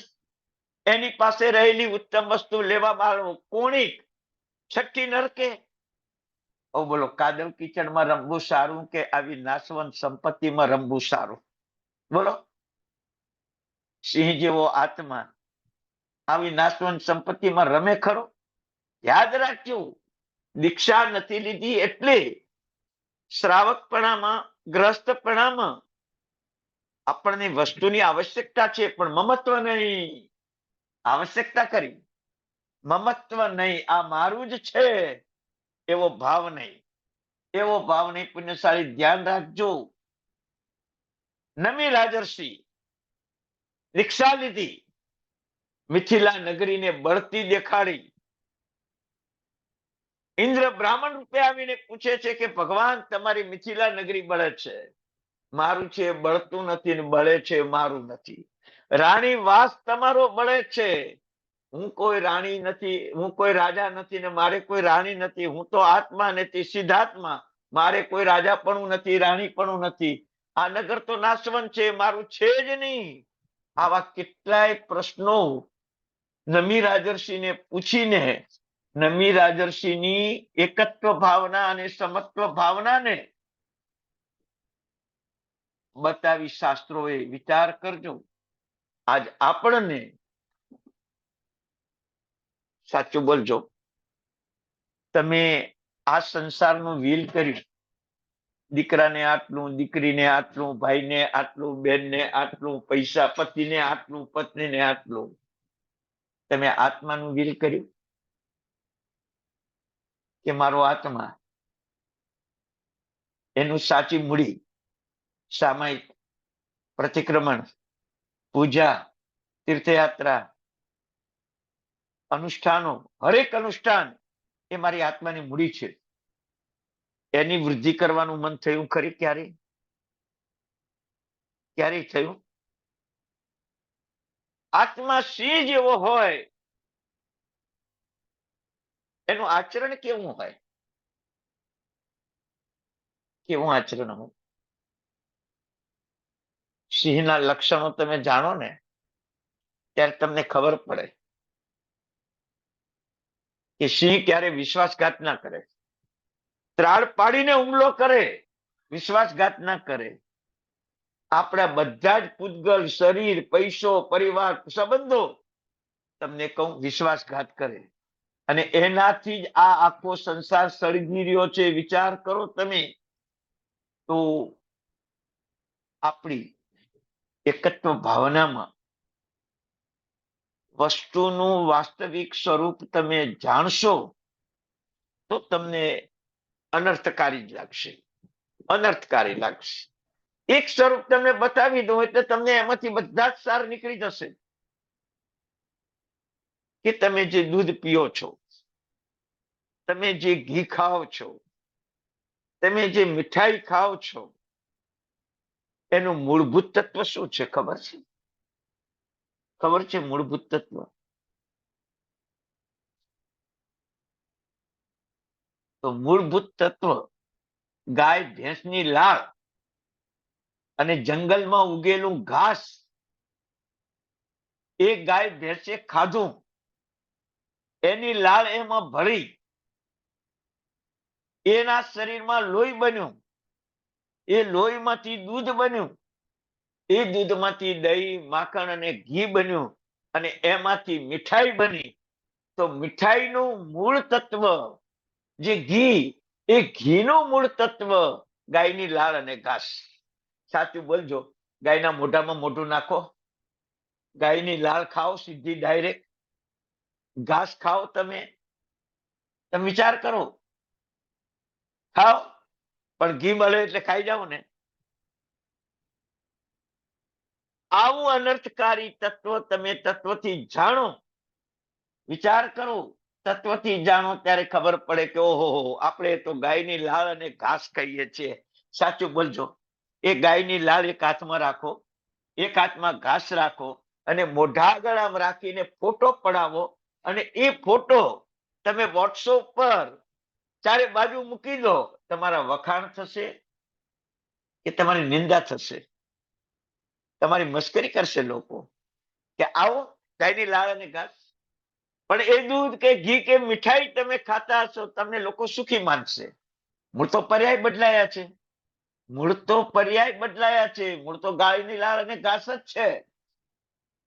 એની પાસે રહેલી ઉત્તમ વસ્તુ લેવા વાળો કોણિક 6ઠી નરકે. ઓ બોલો, કાદવ કીચડમાં રમવું સારું કે આવી નાશવંત સંપત્તિમાં રમવું સારું? બોલો. સિંહ જેવો આત્મા આવી નાશવંત સંપત્તિમાં રમે ખરો? યાદ રાખજો, દીક્ષા નથી લીધી એટલે શ્રાવકપણામાં, ગ્રસ્તપણામાં આપણને વસ્તુની આવશ્યકતા છે, પણ મમત્વ નહીં. આવશ્યકતા કરી, મમત્વ નહીં. આ મારું જ છે એવો ભાવ નહીં. એવો ભાવ નહીં. પુણ્યશાળી ધ્યાન રાખજો. નમી રાજર્ષિ દીક્ષા લીધી, મિથિલા નગરીને બળતી દેખાડી. ઇન્દ્ર બ્રાહ્મણ રૂપે આવીને પૂછે છે કે ભગવાન, તમારી મિથિલા નગરી બળે છે. મારું છે બળતું નથી, ને બળે છે મારું નથી. રાણી વાસ તમારો બળે છે. હું કોઈ રાણી નથી, હું કોઈ રાજા નથી, ને મારે કોઈ રાણી નથી. હું તો આત્મા નથી, સિદ્ધાત્મા. મારે કોઈ રાજાપણું નથી, રાણીપણું નથી. આ નગર તો નાશવંત છે, મારું છે જ નહીં. આવા કેટલાય પ્રશ્નો નમી રાજર્ષિને પૂછીને નમી રાજર્ષિની એકત્વ ભાવના અને સમત્વ ભાવનાને બતાવી શાસ્ત્રોએ. વિચાર કરજો. આજ આપણને, સાચું બોલજો, તમે આ સંસારનું વ્હીલ કર્યું, દીકરાને આટલું, દીકરીને આટલું, ભાઈને આટલું, બેનને આટલું, પૈસા, પતિને આટલું, પત્નીને આટલું. તમે આત્માનું વ્હીલ કર્યું કે મારો આત્મા, એનું સાચી મૂડી સામાયિક, પ્રતિક્રમણ, પૂજા, તીર્થયાત્રા, અનુષ્ઠાનો, હરેક અનુષ્ઠાન એ મારી આત્માની મૂડી છે. એની વૃદ્ધિ કરવાનું મન થયું ખરી? ક્યારેય થયું? આત્મા સિંહ જેવો હોય, એનું આચરણ કેવું હોય? કેવું આચરણ હોય? સિંહના લક્ષણો તમે જાણો ને ત્યારે તમને ખબર પડે કે સિંહ ક્યારે વિશ્વાસઘાત ના કરે, ત્રાડ પાડીને હુમલો કરે, વિશ્વાસઘાત ના કરે. આપણા બધા જ પૂતગલ, શરીર, પૈસો, પરિવાર, સંબંધો, તમને કહું, વિશ્વાસઘાત કરે. અને એનાથી જ આ આખો સંસાર સળગી રહ્યો છે. વિચાર કરો તમે. તો આપણી એકત્વ ભાવનામાં વસ્તુનું વાસ્તવિક સ્વરૂપ તમે જાણશો તો તમને અનર્થકારી જ લાગશે, અનર્થકારી લાગશે. એક સ્વરૂપ તમને બતાવી દો એટલે તમને એમાંથી બધા જ સાર નીકળી જશે. કે તમે જે દૂધ પીઓ છો, તમે જે ઘી ખાઓ છો, તમે જે મીઠાઈ ખાઓ છો, એનું મૂળભૂત તત્વ શું છે ખબર છે? ખબર છે મૂળભૂત તત્વ? તો મૂળભૂત તત્વ ગાય ભેંસની લાળ અને જંગલમાં ઉગેલું ઘાસ. એ ગાય ભેંસે ખાધું, એની લાળ એમાં ભળી, એના શરીરમાં લોહી બન્યું, એ લોહીમાંથી દૂધ બન્યું, એ દૂધમાંથી દહીં, માખણ અને ઘી બન્યું, અને એમાંથી મીઠાઈ બની. તો મીઠાઈનું મૂળ તત્વ જે ઘી, એ ઘીનું મૂળ તત્વ ગાયની લાળ અને ઘાસ. સાચું બોલજો, ગાયના મોઢામાં મોઢું નાખો, ગાયની લાળ ખાઓ સીધી ડાયરેક્ટ, ઘાસ ખાઓ તમે વિચાર કરો. ખાઓ, પણ ઘી મળે એટલે ખાઈ જાઓ ને. આવું અનર્થકારી તત્વ તમે તત્વથી જાણો. વિચાર કરો, તત્વથી જાણો ત્યારે ખબર પડે કે ઓહો, આપણે તો ગાયની લાળ અને ઘાસ ખાઈએ છીએ. સાચું બોલજો, એ ગાયની લાળ એક હાથમાં રાખો, એક હાથમાં ઘાસ રાખો, અને મોઢા આગળ આમ રાખીને ફોટો પડાવો, અને એ ફોટો તમે વોટ્સએપ પર ચારે બાજુ મૂકી દો. તમારા વખાણ થશે કે તમારી નિંદા થશે? તમારી મસ્કરી કરશે લોકો કે આવો ગાયની લાળ અને ઘાસ. પણ એ દૂધ કે ઘી કે મીઠાઈ તમે ખાતા હશો, તમને લોકો સુખી માનશે. મૂળ તો પર્યાય બદલાયા છે, મૂળ તો પર્યાય બદલાયા છે. મૂળ તો ગાયની લાળ અને ઘાસ જ છે.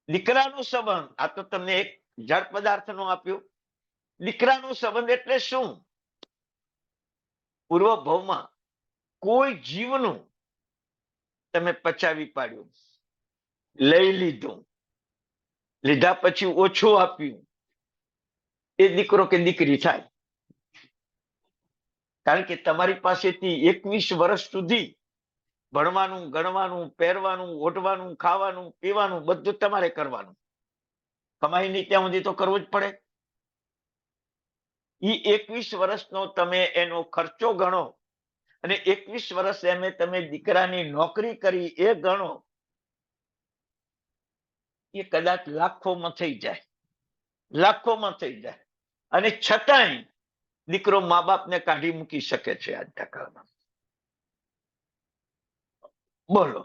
દીકરાનો સંબંધ, આ તો તમને એક જળ પદાર્થનું આપ્યું. દીકરાનો સંબંધ એટલે શું? પૂર્વ ભાવમાં કોઈ જીવનું તમે પચાવી પાડ્યું, લઈ લીધું, લીધા પછી ઓછું આપ્યું, એ દીકરો કે દીકરી થાય. કારણ કે તમારી પાસેથી 21 વર્ષ સુધી ભણવાનું, ગણવાનું, પહેરવાનું, ઓઢવાનું, ખાવાનું, પીવાનું બધું તમારે કરવાનું. કમાઈ નહીં ત્યાં સુધી તો કરવું જ પડે. એ 21 વર્ષનો તમે એનો ખર્ચો ગણો, અને 21 વર્ષ એમે તમે દીકરાની નોકરી કરી એ ગણો. એ કદાચ લાખોમાં થઈ જાય, લાખોમાં થઈ જાય. અને છતાંય દીકરો મા બાપને કાઢી મૂકી શકે છે આજના કાળમાં. બોલો,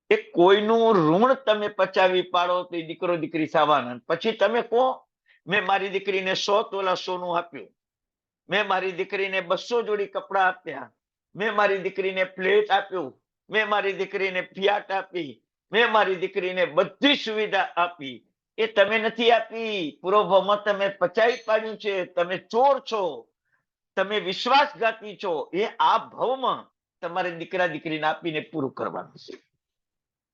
એ કોઈનું ઋણ તમે પચાવી પાડો તો દીકરો દીકરી થવાના. પછી તમે કહો મેં મારી દીકરીને 100 તોલા સોનું આપ્યું, મેં મારી દીકરીને 200 જોડી કપડા આપ્યા, મેં મારી દીકરીને ફ્લેટ આપ્યું, મેં મારી દીકરીને ફિયાટ આપી, મેં મારી દીકરીને બધી સુવિધા આપી. એ તમે નથી આપી, પૂર્વભાવમાં તમે પચાવી પાડ્યું છે. તમે ચોર છો. તમે વિશ્વાસઘાતી છો એ આ ભવમાં તમારે દીકરા દીકરીને આપીને પૂરું કરવાનું છે,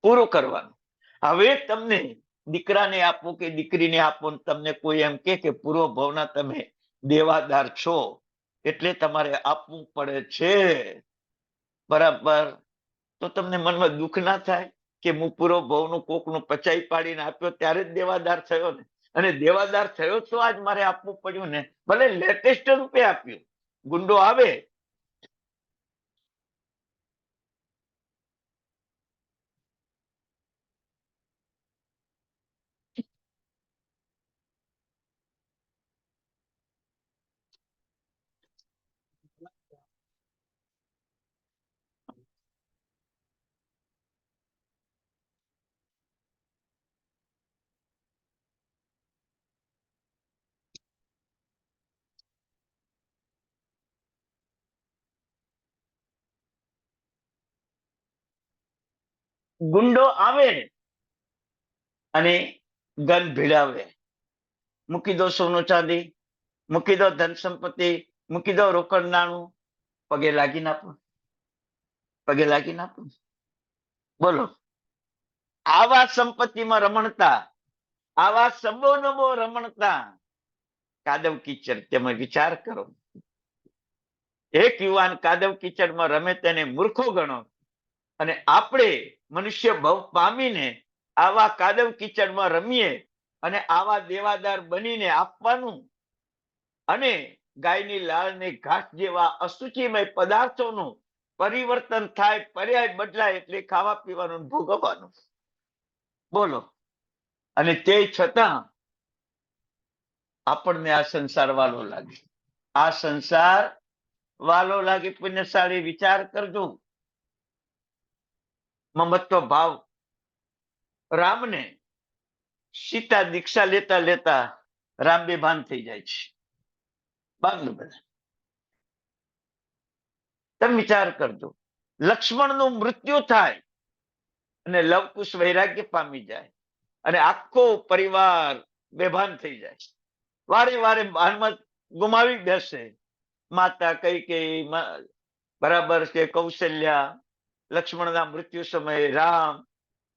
પૂરું કરવાનું. હવે તમને દીકરાને આપો કે દીકરીને આપો, તમને કોઈ એમ કે પૂર્વ ભવના તમે દેવાદાર છો એટલે તમારે આપવું પડે છે, બરાબર? તો તમને મનમાં દુઃખ ના થાય કે હું પૂર્વ ભવનું કોકનું પચાઈ પાડીને આપ્યો ત્યારે જ દેવાદાર થયો ને, અને દેવાદાર થયો તો આજ મારે આપવું પડ્યું ને, ભલે લેટેસ્ટ રૂપે આપ્યું. ગુંડો આવે ગુંડો આવે અને ગન ભીડાવે, મૂકી દો સોનું ચાંદી, મૂકી દો ધન સંપત્તિ, મૂકી દો રોકડ નાણું, પગે લાગી નાખો, પગે લાગી નાખો. બોલો, આવા સંપત્તિમાં રમણતા, આવા સબો નબો રમણતા કાદવ કીચડ, તમે વિચાર કરો. એક યુવાન કાદવ કીચડમાં રમે તેને મૂર્ખો ગણો, અને આપણે મનુષ્ય ભવ પામીને આવા કાદવ કીચડમાં રમીએ અને આવા દેવાદાર બનીને આપવાનું, અને ગાયની લાળ ને ઘાસ જેવા અશુચિમય પદાર્થોનું પરિવર્તન થાય, પર્યાય બદલાય એટલે ખાવા પીવાનું ભોગવવાનું. બોલો, અને તે છતાં આપણને આ સંસાર વાલો લાગે, આ સંસાર વાલો લાગે. પુણ્યશાળી વિચાર કરજો. મમત્વ ભાવ રામને સીતા દીક્ષા લેતા લેતા રામ બેભાન થઈ જાય છે. બાંધો બધા, તમે વિચાર કરજો. લક્ષ્મણનું મૃત્યુ થાય અને લવકુશ વૈરાગ્ય પામી જાય અને આખો પરિવાર બેભાન થઈ જાય, વારે વારે ભાનમાં ગુમાવી બેસે. માતા કૈકેયી, બરાબર છે, કૌશલ્યા, લક્ષ્મણના મૃત્યુ સમયે રામ,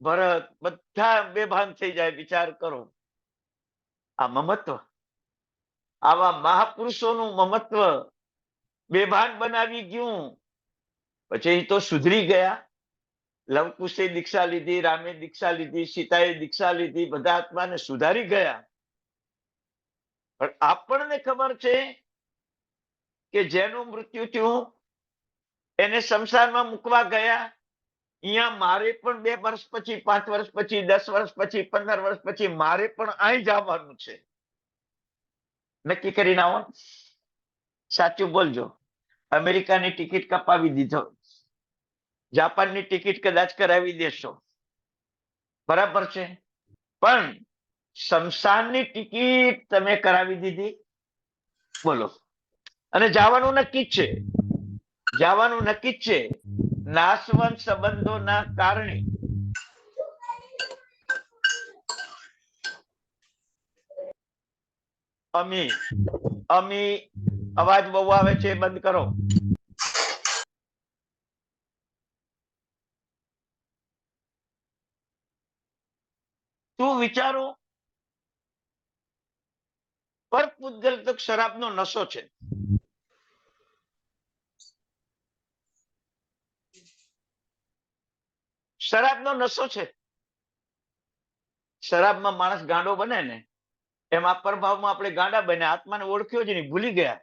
ભરત, બધા બેભાન થઈ જાય. વિચાર કરો, આ મમત્વ, આવા મહાપુરુષોનું મમત્વ બેભાન બનાવી ગયું. પછી તો સુધરી ગયા. લવકુશે દીક્ષા લીધી, રામે દીક્ષા લીધી, સીતાએ દીક્ષા લીધી, બધા આત્માને સુધારી ગયા. પણ આપણને ખબર છે કે જેનું મૃત્યુ થયું એને શમશાનમાં મૂકવા ગયા. અહીંયા મારે પણ 2 વર્ષ પછી, 5 વર્ષ પછી, 10 વર્ષ પછી, 15 વર્ષ પછી મારે પણ અહીં જવાનું છે. નક્કી કરીને આવો, સાચું બોલજો. અમેરિકાની ટિકિટ કપાવી દીધો, જાપાનની ટિકિટ કદાચ કરાવી દેશો, બરાબર છે, પણ શમશાનની ટિકિટ તમે કરાવી દીધી. બોલો, અને જવાનું નક્કી જ છે, જવાનું નક્કી જ છે. નાશવંત સંબંધોના કારણે અમી અવાજ બહુ આવે છે, બંધ કરો. શું વિચારો? પર પૂજલ તો શરાબનો નશો છે. શરાબનો નશો છે. શરાબમાં માણસ ગાંડો બને ને, એમ આ પ્રભાવમાં આપણે ગાંડા બન્યા, આત્માને ઓળખ્યો જ નહીં, ભૂલી ગયા,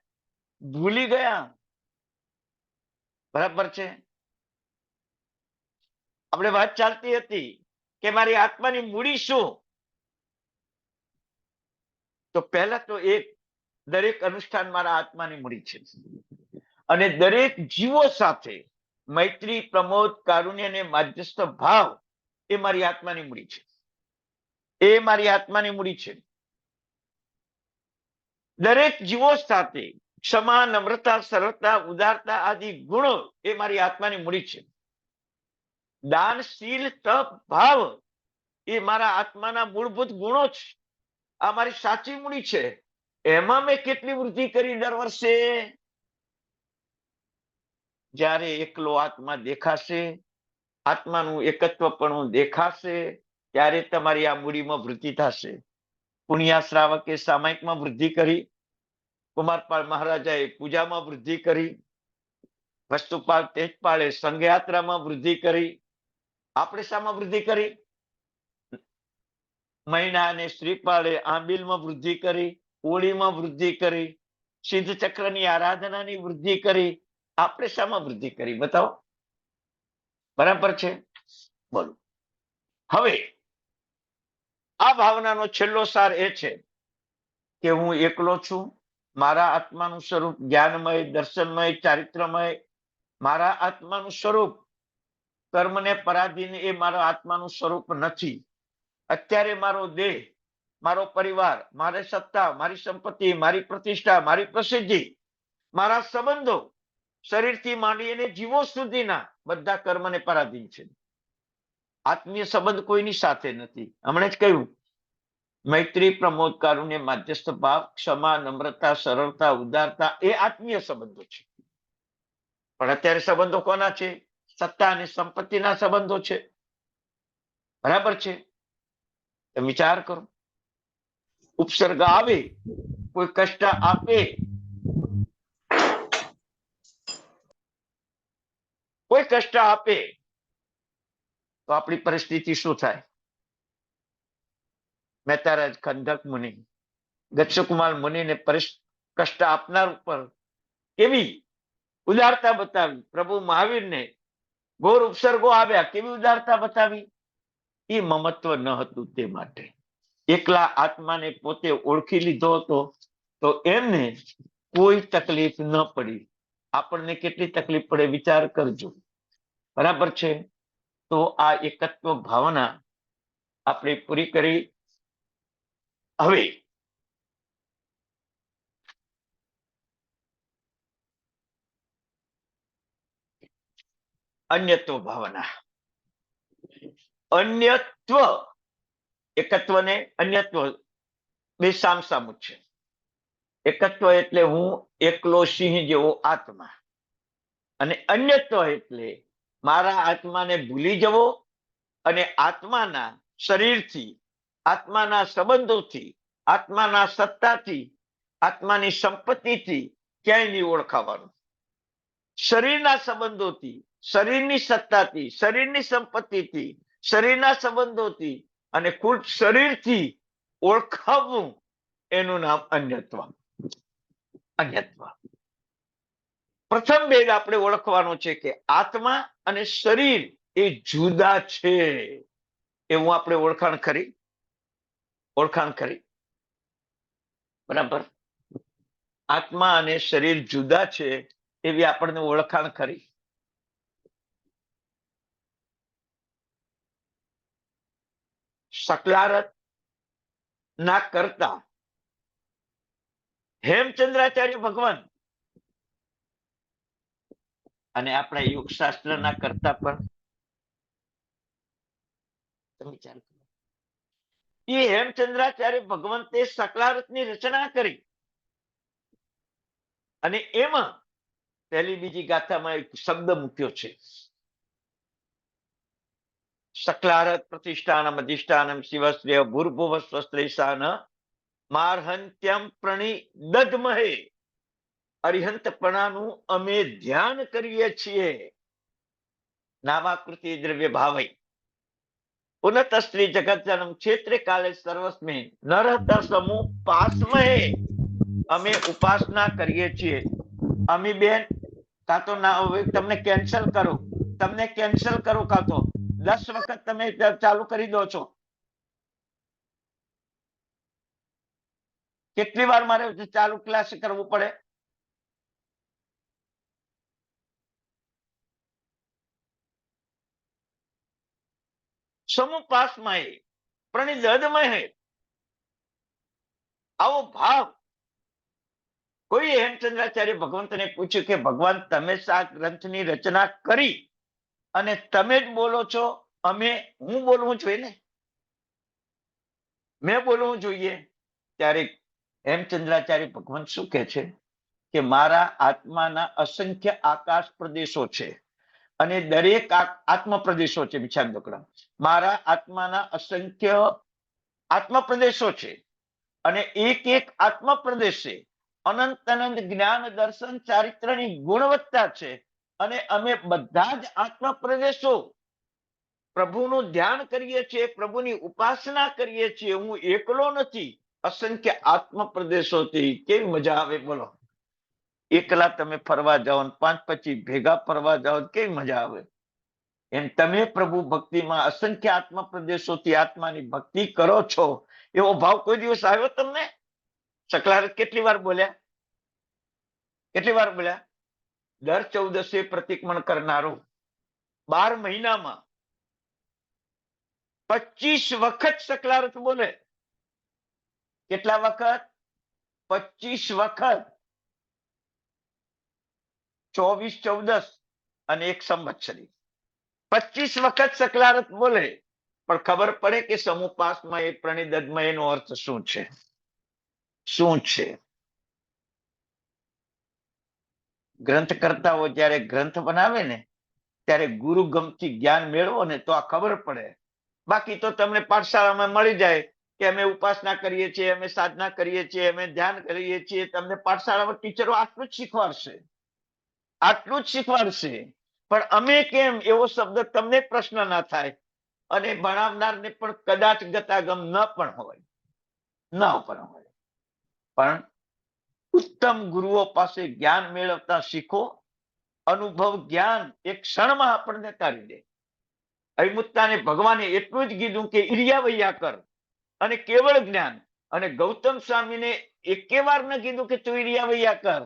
ભૂલી ગયા. બરાબર છે. આપણે વાત ચાલતી હતી કે મારી આત્માની મૂડી શું? તો પહેલા તો એક, દરેક અનુષ્ઠાન મારા આત્માની મૂડી છે, અને દરેક જીવો સાથે મૈત્રી, પ્રમોદ, કારુણ્ય અને માધ્યસ્થ ભાવ એ મારી આત્માની મૂડી છે, એ મારી આત્માની મૂડી છે. દરેક જીવો સાથે ક્ષમા, નમ્રતા, સરળતા, ઉદારતા આદિ ગુણો એ મારી આત્માની મૂડી છે. દાન, શીલ, તપ, ભાવ એ મારા આત્માના મૂળભૂત ગુણો છે. આ મારી સાચી મૂડી છે. એમાં મેં કેટલી વૃદ્ધિ કરી દર વર્ષે? જ્યારે એકલો આત્મા દેખાશે, આત્માનું એકત્વપણું દેખાશે, ત્યારે તમારી આ મૂડીમાં વૃદ્ધિ થશે. પુણ્યા શ્રાવકે સામાયિકમાં વૃદ્ધિ કરી, કુમારપાળ મહારાજાએ પૂજામાં વૃદ્ધિ કરી, વસ્તુપાલ તેજપાળે સંઘયાત્રામાં વૃદ્ધિ કરી. આપણે શામાં વૃદ્ધિ કરી? મહિના અને શ્રીપાળે આંબિલમાં વૃદ્ધિ કરી, હોળીમાં વૃદ્ધિ કરી, સિદ્ધ ચક્રની આરાધનાની વૃદ્ધિ કરી. આપણે શામાં વૃદ્ધિ કરી? બતાવો. બરાબર છે? બોલો. હવે આ ભાવનાનો છેલ્લો સાર એ છે કે હું એકલો છું, મારા આત્માનું સ્વરૂપ જ્ઞાનમય, દર્શનમય, ચારિત્રમય, મારા આત્માનું સ્વરૂપ કર્મને પરાધીન એ મારા આત્માનું સ્વરૂપ નથી. અત્યારે મારો દેહ, મારો પરિવાર, મારી સત્તા, મારી સંપત્તિ, મારી પ્રતિષ્ઠા, મારી પ્રસિદ્ધિ, મારા સંબંધો, શરીરથી માંડીને જીવો સુધીના બધા કર્મને પરાધીન છે. આત્મીય સંબંધ કોઈની સાથે નથી. હમણાં જ કહ્યું, મૈત્રી, પ્રમોદ, કારુણ્ય, માધ્યસ્થ ભાવ, ક્ષમા, નમ્રતા, સરળતા, ઉદારતા એ આત્મીય સંબંધો છે. પણ અત્યારે સંબંધો કોના છે? સત્તા અને સંપત્તિના સંબંધો છે. બરાબર છે? વિચાર કરો. ઉપસર્ગ આવે, કોઈ કષ્ટ આપે, કોઈ કષ્ટ આપે તો આપણી પરિસ્થિતિ શું થાય? મહેતારાજ ખંડક મુનિ, ગચ્છકુમાર મુનિને કષ્ટ આપનાર ઉપર કેવી ઉદારતા બતાવી. પ્રભુ મહાવીરને ઘોર ઉપસર્ગો આવ્યા, કેવી ઉદારતા બતાવી? એ મમત્વ ન હતું. તે માટે એકલા આત્માને પોતે ઓળખી લીધો હતો તો એમને કોઈ તકલીફ ન પડી. આપણને કેટલી તકલીફ પડે વિચાર કરજો. બરાબર છે? તો આ એકત્વ ભાવના આપણે પૂરી કરી. હવે અન્યત્વ ભાવના. અન્યત્વ, એકત્વ ને અન્યત્વ બે સામસામું છે. એકત્વ એટલે હું એકલો સિંહ જેવો આત્મા, અને અન્યત્વ એટલે મારા આત્માને ભૂલી જવો અને આત્માના શરીરથી, આત્માના સંબંધોથી, આત્માના સત્તાથી, આત્માની સંપત્તિથી ક્યાંય નહીં ઓળખાવાનું. શરીરના સંબંધોથી, શરીરની સત્તાથી, શરીરની સંપત્તિથી, શરીરના સંબંધોથી અને ખુદ શરીરથી ઓળખાવવું, એનું નામ અન્યત્વ. અન્યત્વ. પ્રથમ ભેદ આપણે ઓળખવાનો છે કે આત્મા અને શરીર એ જુદા છે. એવું આપણે ઓળખાણ કરી. બરાબર? આત્મા અને શરીર જુદા છે એવી આપણને ઓળખાણ કરી. સકલારત ના કરતા હેમચંદ્રાચાર્ય ભગવાન અને આપણા યોગશાસ્ત્ર ના કરતા પણ એ હેમચંદ્રાચાર્ય ભગવંતે સકલારતની રચના કરી અને એમાં પહેલી બીજી ગાથામાં એક શબ્દ મૂક્યો છે, સકલારત પ્રતિષ્ઠાનમ અધિષ્ઠાનમ શિવશ્રેય ભૂર્ભુવ સ્વસ્ત્રેશાન માર્હંત્યમ પ્રણિદધમહે. અરિહંતપણાનું અમે ધ્યાન કરીએ છીએ. નામાકૃતિ દ્રવ્ય ભાવૈ ઉન્નત સ્ત્રી જગત જન્મ ક્ષેત્રે કાલે સર્વસ્મે નરહત સમુપાસમહે. અમે ઉપાસના કરીએ છીએ. અમી બેન કાં તો ના તમને કેન્સલ કરો કાં તો 10 વખત તમે ચાલુ કરી દો છો. કેટલી વાર મારે ચાલુ ક્લાસ કરવું પડે? સમુપાસમહે પ્રણિદધમહે. આવો ભાવ. કોઈ હેમચંદ્રાચાર્ય ભગવંતને પૂછ્યું કે ભગવાન તમે આ ગ્રંથની રચના કરી અને તમે જ બોલો છો, હું બોલવું જોઈએ ને, મેં બોલવું જોઈએ? ત્યારે હેમચંદ્રાચાર્ય ભગવંત શું કહે છે? કે મારા આત્માના અસંખ્ય આકાશ પ્રદેશો છે અને દરેક આત્મ પ્રદેશો છે. બિચાર દોકડા, મારા આત્માના અસંખ્ય આત્મ પ્રદેશો છે અને એક એક આત્મ પ્રદેશે અનંત અનંત જ્ઞાન દર્શન ચારિત્રની ગુણવત્તા છે. અને અમે બધા જ આત્મ પ્રદેશો પ્રભુનું ધ્યાન કરીએ છીએ, પ્રભુની ઉપાસના કરીએ છીએ. હું એકલો નથી, અસંખ્ય આત્મ પ્રદેશોથી. કેવી મજા આવે બોલો. એકલા તમે ફરવા જાઓ, 5 પછી ભેગા ફરવા જાઓ, કેવી મજા આવે. એમ તમે પ્રભુ ભક્તિમાં અસંખ્ય આત્મ પ્રદેશોથી આત્માની ભક્તિ કરો છો. એવો ભાવ કોઈ દિવસ આવ્યો તમને? સકલારત કેટલી વાર બોલ્યા? કેટલી વાર બોલ્યા? દર 14 પ્રતિક્રમણ કરનારો 12 મહિનામાં 25 વખત સકલારત બોલે. કેટલા વખત? 25 વખત. 24 14 અને 1 સંવત્સરી. 25 વખત સકલારત બોલે. પણ ખબર પડે કે સમુપાસમાં એ પ્રણિધર્મ એનો અર્થ શું છે? શું છે? ગ્રંથ કરતા હોય ત્યારે ગ્રંથ બનાવે ને ત્યારે ગુરુ ગમથી જ્ઞાન મેળવો ને તો આ ખબર પડે. બાકી તો તમને પાઠશાળામાં મળી જાય કે અમે ઉપાસના કરીએ છીએ, અમે સાધના કરીએ છીએ, અમે ધ્યાન કરીએ છીએ. તમને પાઠશાળામાં ટીચરો આટલું જ શીખવાડશે, આટલું જ શીખવાડશે. પણ અમે કેમ, એવો શબ્દ તમને પ્રશ્ન ના થાય. અને ભણાવનારને પણ કદાચ ગતાગમ ન પણ હોય, ન પણ હોય. પણ ઉત્તમ ગુરુઓ પાસે જ્ઞાન મેળવતા શીખો. અનુભવ જ્ઞાન એક ક્ષણમાં આપણને તારી દે. અહિમુત્તાને ભગવાને એટલું જ કીધું કે ઈર્યા વૈયા કર અને કેવળ જ્ઞાન. અને ગૌતમ સ્વામીને એકે વાર ન કીધું કે તું ઈર્યા વૈયા કર.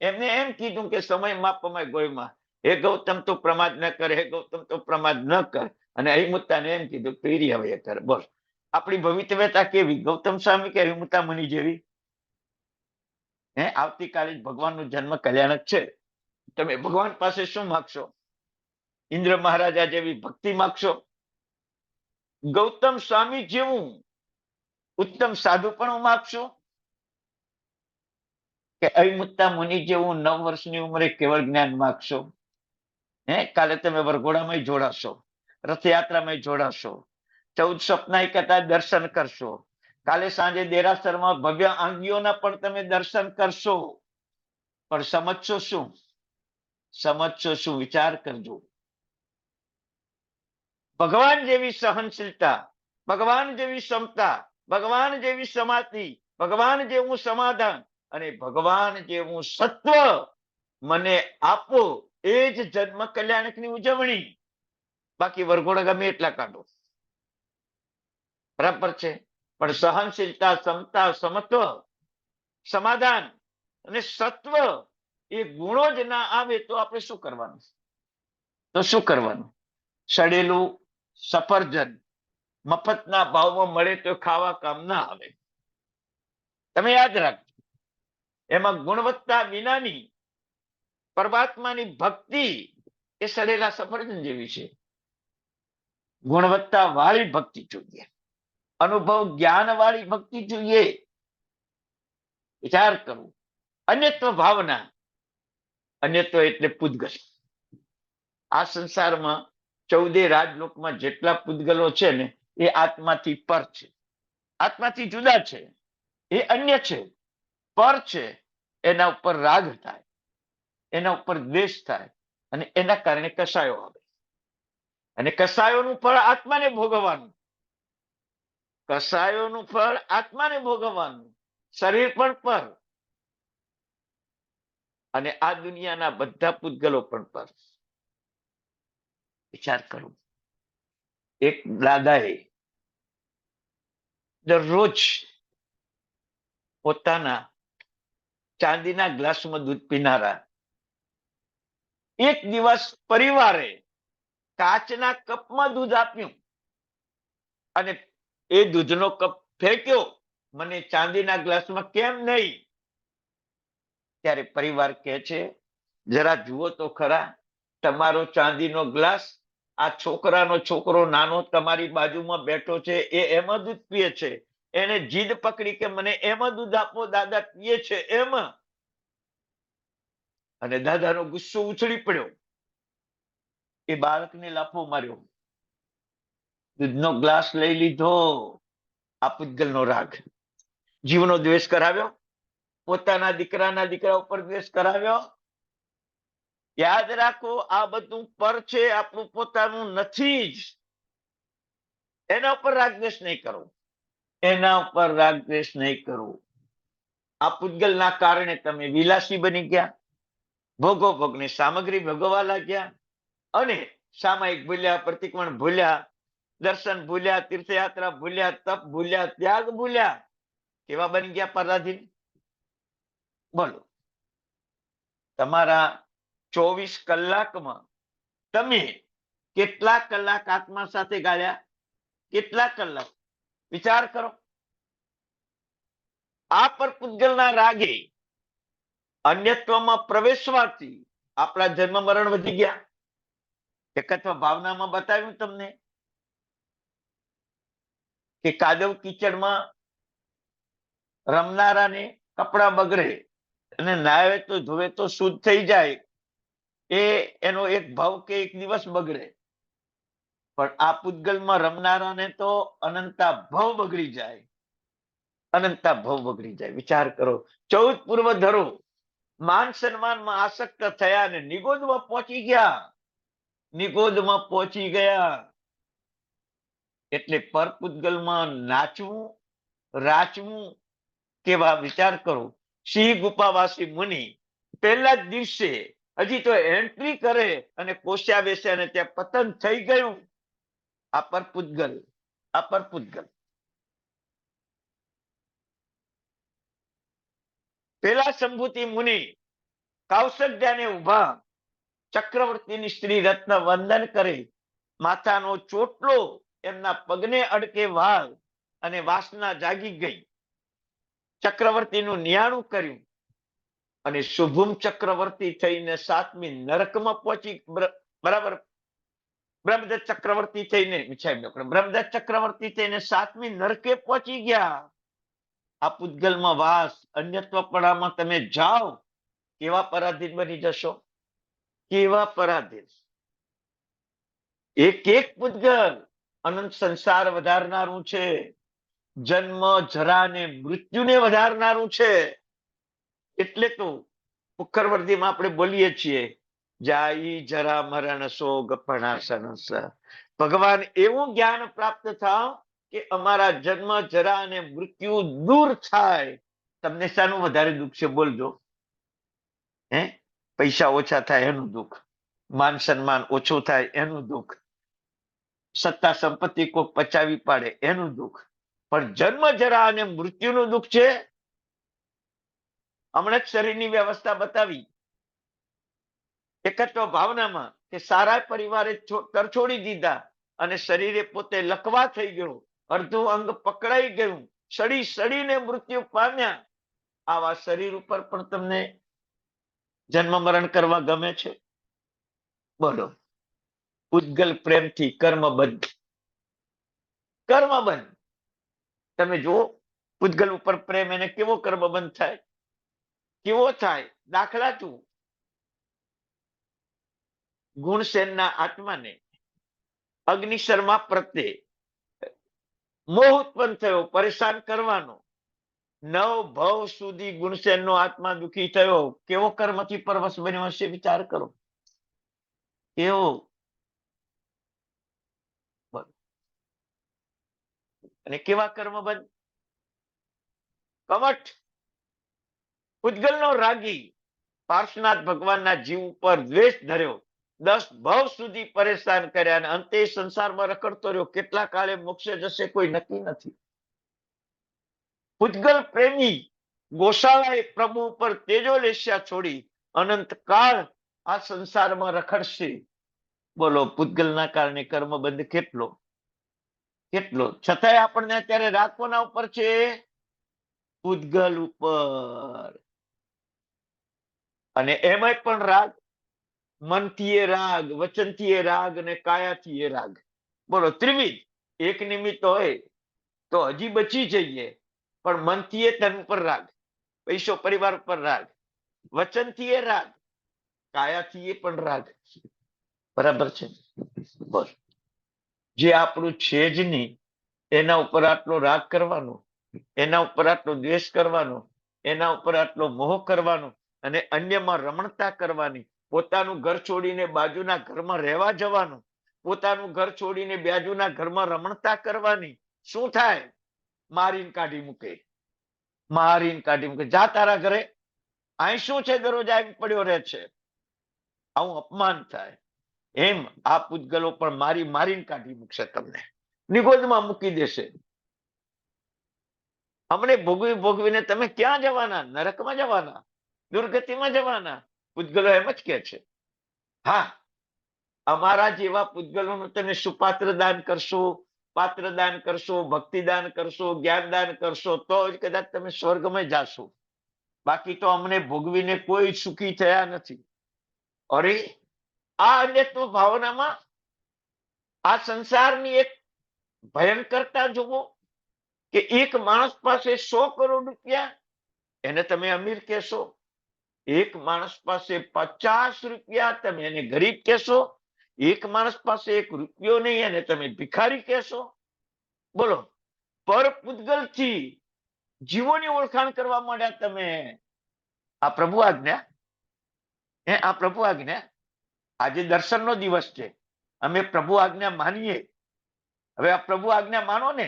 એમને એમ કીધું કે સમય માપમાં ગોયમાં, હે ગૌતમ તો પ્રમાદ ન કર, હે ગૌતમ તો પ્રમાદ ન કર. અને અહિમુત્તાને એમ કીધું તું ઈર્યા વૈયા કર. બોલ, આપણી ભવિતવ્યતા કેવી? ગૌતમ સ્વામી કે અહિમુત્તા મુનિ જેવી? આવતીકાલે જ ભગવાનનો જન્મ કલ્યાણક છે. તમે ભગવાન પાસે શું માગશો? ઇન્દ્ર મહારાજા જેવી ભક્તિ માગશો? ગૌતમ સ્વામી જેવું ઉત્તમ સાધુ પણ માગશો? કે અહિમુત્તા મુનિ જેવું 9 વર્ષની ઉંમરે કેવળ જ્ઞાન માગશો? કાલે તમે વરઘોડામાં જોડાશો, રથયાત્રામાં જોડાશો, 14 સપનાઈ કથા દર્શન કરશો. કાલે સાંજે દેરાસરમાં ભવ્ય આંગીઓના પણ તમે દર્શન કરશો. પણ સમજશો શું? સમજશો શું? વિચાર કરજો. ભગવાન જેવી સહનશીલતા, ભગવાન જેવી ક્ષમતા, ભગવાન જેવી સમાધિ, ભગવાન જેવું સમાધાન અને ભગવાન જેવું સત્વ મને આપો. એ જ જન્મ કલ્યાણકની ઉજવણી. બાકી વરઘોડા ગમે એટલા કાઢો, બરાબર છે. પણ સહનશીલતા, ક્ષમતા, સમત્વ, સમાધાન અને સત્વ એ ગુણો જ ના આવે તો આપણે શું કરવાનું? તો શું કરવાનું? સડેલું સફરજન મફતના ભાવમાં મળે તો ખાવા કામ ના આવે. તમે યાદ રાખજો. એમાં ગુણવત્તા વિનાની પરમાત્માની ભક્તિ એ સડેલા સફરજન જેવી છે. ગુણવત્તા વાળી ભક્તિ જોઈએ, અનુભવ જ્ઞાન વાળી ભક્તિ જોઈએ. વિચાર કરવું. અન્યત્વ ભાવના. અન્યત્વ એટલે પૂતગલ. આ સંસારમાં 14 રાજલોકમાં જેટલા પૂતગલો છે ને એ આત્માથી પર છે, આત્માથી જુદા છે, એ અન્ય છે, પર છે. એના ઉપર રાગ થાય, એના ઉપર દ્વેષ થાય અને એના કારણે કસાયો આવે. અને કસાયોનું ફળ આત્માને ભોગવવાનું. કસાયોનું ફળ આત્માને ભોગવવાનું. શરીર પણ પર અને આ દુનિયાના બધા પૂતગલો પણ પર. વિચાર કરો. એક દાદાએ દરરોજ પોતાના ચાંદીના ગ્લાસમાં દૂધ પીનારા એક દિવસ પરિવારે કાચના કપમાં દૂધ આપ્યું અને એ દૂધનો કપ ફેંક્યો. મને ચાંદીના ગ્લાસમાં કેમ નહીં? ત્યારે પરિવાર કહે છે, જરા જુઓ તો ખરા, તમારો ચાંદીનો ગ્લાસ, આ છોકરાનો છોકરો નાનો તમારી બાજુમાં બેઠો છે, એ એમાં દૂધ પીએ છે. એને જીદ પકડી કે મને એમાં દૂધ આપો, દાદા પીએ છે એમાં. અને દાદાનો ગુસ્સો ઉછળી પડ્યો. એ બાળકને લાફો માર્યો, દૂધનો ગ્લાસ લઈ લીધો. આ પૂતગલનો રાગ. જીવનો દ્વેષ કરાવ્યો, પોતાના દીકરા ઉપર દ્વેષ કરાવ્યો. યાદ રાખો, આ બધું પર છે, આપણું પોતાનું નથી જ. એના ઉપર રાગ દ્વેષ નહીં કરો, એના ઉપર રાગ દ્વેષ નહીં કરો. આ પૂતગલના કારણે તમે વિલાસી બની ગયા, ભોગો ભોગની સામગ્રી ભોગવવા લાગ્યા, અને સામાયિક ભૂલ્યા, પ્રતિક્રમણ ભૂલ્યા, દર્શન ભૂલ્યા, તીર્થયાત્રા ભૂલ્યા, તપ ભૂલ્યા, ત્યાગ ભૂલ્યા. કેવા બની ગયા પરાધીન? બોલો, તમારા 24 કલાકમાં તમે કેટલા કલાક આત્મા સાથે ગાળ્યા? કેટલા કલાક? વિચાર કરો. આ પર પૂતગલના રાગે અન્યત્વમાં પ્રવેશવાથી આપણા જન્મ મરણ વધી ગયા. એકત્વ ભાવનામાં બતાવ્યું તમને કે કાદવ કીચડમાં રમનારાને કપડા બગડે અને નાવે તો ધોવે તો શુદ્ધ થઈ જાય, એનો એક ભાવ કે એક દિવસ બગડે. પણ આ પૂતગલમાં રમનારાને તો અનંતા ભાવ બગડી જાય, અનંતા ભાવ બગડી જાય. વિચાર કરો, 14 પૂર્વ ધરો માન સન્માનમાં આસક્ત થયા અને નિગોદમાં પહોંચી ગયા, નિગોદમાં પહોંચી ગયા. એટલે પર પૂતગલમાં નાચવું, રાચવું કેવા? વિચાર કરો. સિંહ ગુફાવાસી મુનિ પહેલા જ દિવસે હજી તો એન્ટ્રી કરે અને કોસ્યા બેસે અને ત્યાં પતન થઈ ગયું. આ પર પૂતગલ, આ પર પૂતગલ. પેલા સંભૂતિ મુનિ કૌશલ્યાને ઉભા, ચક્રવર્તીની સ્ત્રી રત્ન વંદન કરે, માથાનો ચોટલો એમના પગને અડકે વાળ, અને વાસના જાગી ગઈ. ચક્રવર્તીનું નિયાણું કર્યું અને શુભમ ચક્રવર્તી થઈને 7મી નરકમાં પહોંચી. બરાબર, બ્રહ્મદત્ત ચક્રવર્તી થઈને બ્રહ્મદત્ત ચક્રવર્તી થઈને 7મી નરકે પહોંચી ગયા. આ પૂતગલમાં વાસ, અન્યત્વપણામાં તમે જાઓ, કેવા પરાધીન બની જશો? કેવા પરાધીન! એક એક પૂતગલ અનંત સંસાર વધારનારું છે, જન્મ જરા ને મૃત્યુને વધારનારું છે. એટલે તો પુખરવર્ધીમાં આપણે બોલીએ છીએ, જાઈ જરા મરણ શોક પણાસનસ. ભગવાન એવું જ્ઞાન પ્રાપ્ત થાવ કે અમારા જન્મ જરા અને મૃત્યુ દૂર થાય. તમને શાનું વધારે દુઃખ છે? બોલજો. પૈસા ઓછા થાય એનું દુઃખ, માન સન્માન ઓછું થાય એનું દુઃખ, સત્તા સંપત્તિ કોઈ પચાવી પાડે એનું દુઃખ. પણ જન્મ જરા અને મૃત્યુનું દુઃખ છે. હમણાં જ શરીરની વ્યવસ્થા બતાવી એકત્વ ભાવનામાં કે સારા પરિવારે તરછોડી દીધા અને શરીરે પોતે લકવા થઈ ગયો, અડધું અંગ પકડાઈ ગયું, સડી સડીને મૃત્યુ પામ્યા. આવા શરીર ઉપર પણ તમને જન્મ મરણ કરવા ગમે છે? બોલો. પૂતગલ પ્રેમથી કર્મ બંધ, કર્મ બંધ. તમે જુઓ, પૂતગલ ઉપર પ્રેમ, એને કેવો કર્મ બંધ થાય? કેવો થાય? દાખલા તું, ગુણસેનના આત્માને અગ્નિશર્મા પ્રત્યે મોહ ઉત્પન્ન થયો, પરેશાન કરવાનો. 9 ભવ સુધી ગુણસેનનો આત્મા દુઃખી થયો. કેવો કર્મથી પરવશ બન્યો હશે? વિચાર કરો. કેવો? અને કેવા કર્મ બંધ? કમઠ. પૂતગલનો રાગી પાર્શ્વનાથ ભગવાનના જીવ ઉપર દ્વેષ ધર્યો, 10 ભવ સુધી પરેશાન કર્યા અને અંતે સંસારમાં રખડતો રહ્યો. કેટલા કાળે મોક્ષે જશે કોઈ નક્કી નથી. પૂતગલ પ્રેમી ગોશાળાએ પ્રભુ ઉપર તેજો લેસ્યા છોડી અનંત કાળ આ સંસારમાં રખડશે. બોલો, પૂતગલના કારણે કર્મ બંધ કેટલો? કેટલો? છતાંય આપણને અત્યારે રાગ કોના ઉપર છે? પૂતગલ ઉપર. અને એમાંય પણ રાગ, મનથી એ રાગ, વચનથી એ રાગ અને કાયાથી એ રાગ. બોલો, ત્રિવિધ. એક નિમિત્ત હોય તો હજી બચી જઈએ, પણ મનથી એ ધન પર રાગ, પૈસો પરિવાર પર રાગ, વચનથી એ રાગ, કાયાથી એ પણ રાગ. બરાબર છે? બસ જે આપણું છે જ નહીં એના ઉપર આટલો રાગ કરવાનો, એના ઉપર આટલો દ્વેષ કરવાનો, એના ઉપર આટલો મોહ કરવાનો અને અન્યમાં રમણતા કરવાની, પોતાનું ઘર છોડીને બાજુના ઘરમાં રહેવા જવાનું, પોતાનું ઘર છોડીને બાજુના ઘરમાં રમણતા કરવાની. શું થાય? મારીને કાઢી મૂકે, મારીને કાઢી મૂકે. જા તારા ઘરે, અહીં શું છે દરરોજ આવી પડ્યો રહે છે? આવું અપમાન થાય. એમ આ પૂતગલો પણ મારી મારીને કાઢી મૂકશે, તમને નિગોદમાં મૂકી દેશે. અમને ભોગવી ભોગવીને તમે ક્યાં જવાના? નરકમાં જવાના, દુર્ગતિમાં જવાના. પૂતગલો એમ જ કે છે. હા, અમારા જેવા પૂતગલોનું તમે સુપાત્ર દાન કરશો, પાત્ર દાન કરશો, ભક્તિ દાન કરશો, જ્ઞાન દાન કરશો તો જ કદાચ તમે સ્વર્ગમાં જાશો. બાકી તો અમને ભોગવીને કોઈ સુખી થયા નથી. અરે, આ અન્યત્વ ભાવનામાં આ સંસારની એક ભયંકરતા જુઓ કે એક માણસ પાસે 100 કરોડ રૂપિયા, એને તમે અમીર કહેશો. એક માણસ પાસે 50 રૂપિયા, તમે એને ગરીબ કહેશો. એક માણસ પાસે 1 રૂપિયો નહીં, એને તમે ભિખારી કહેશો. બોલો, પર પૂતગલથી જીવોની ઓળખાણ કરવા માંડ્યા તમે. આ પ્રભુ આજ્ઞા, આ પ્રભુ આજ્ઞા. આજે દર્શનનો દિવસ છે, અમે પ્રભુ આજ્ઞા માનીએ. હવે આ પ્રભુ આજ્ઞા માનો ને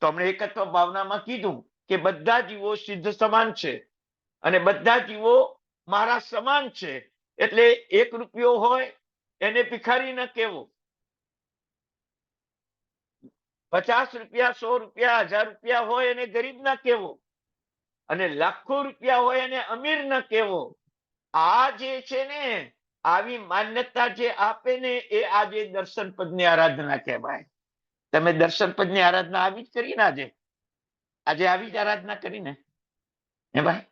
તો અમને એકત્વ ભાવનામાં કીધું કે બધા જીવો સિદ્ધ સમાન છે અને બધા જીવો મારા સમાન છે. એટલે 1 રૂપિયો હોય એને ભિખારી ન કહેવો, 50 રૂપિયા, 100 રૂપિયા, 1000 રૂપિયા હોય એને ગરીબ ના કહેવો, અને લાખો રૂપિયા હોય એને અમીર ન કહેવો. આ જે છે ને, આવી માન્યતા જે આપે ને એ આજે દર્શન પદની આરાધના કહેવાય. તમે દર્શન પદની આરાધના આવી જ કરીને આજે આવી જ આરાધના કરીને, હે ભાઈ?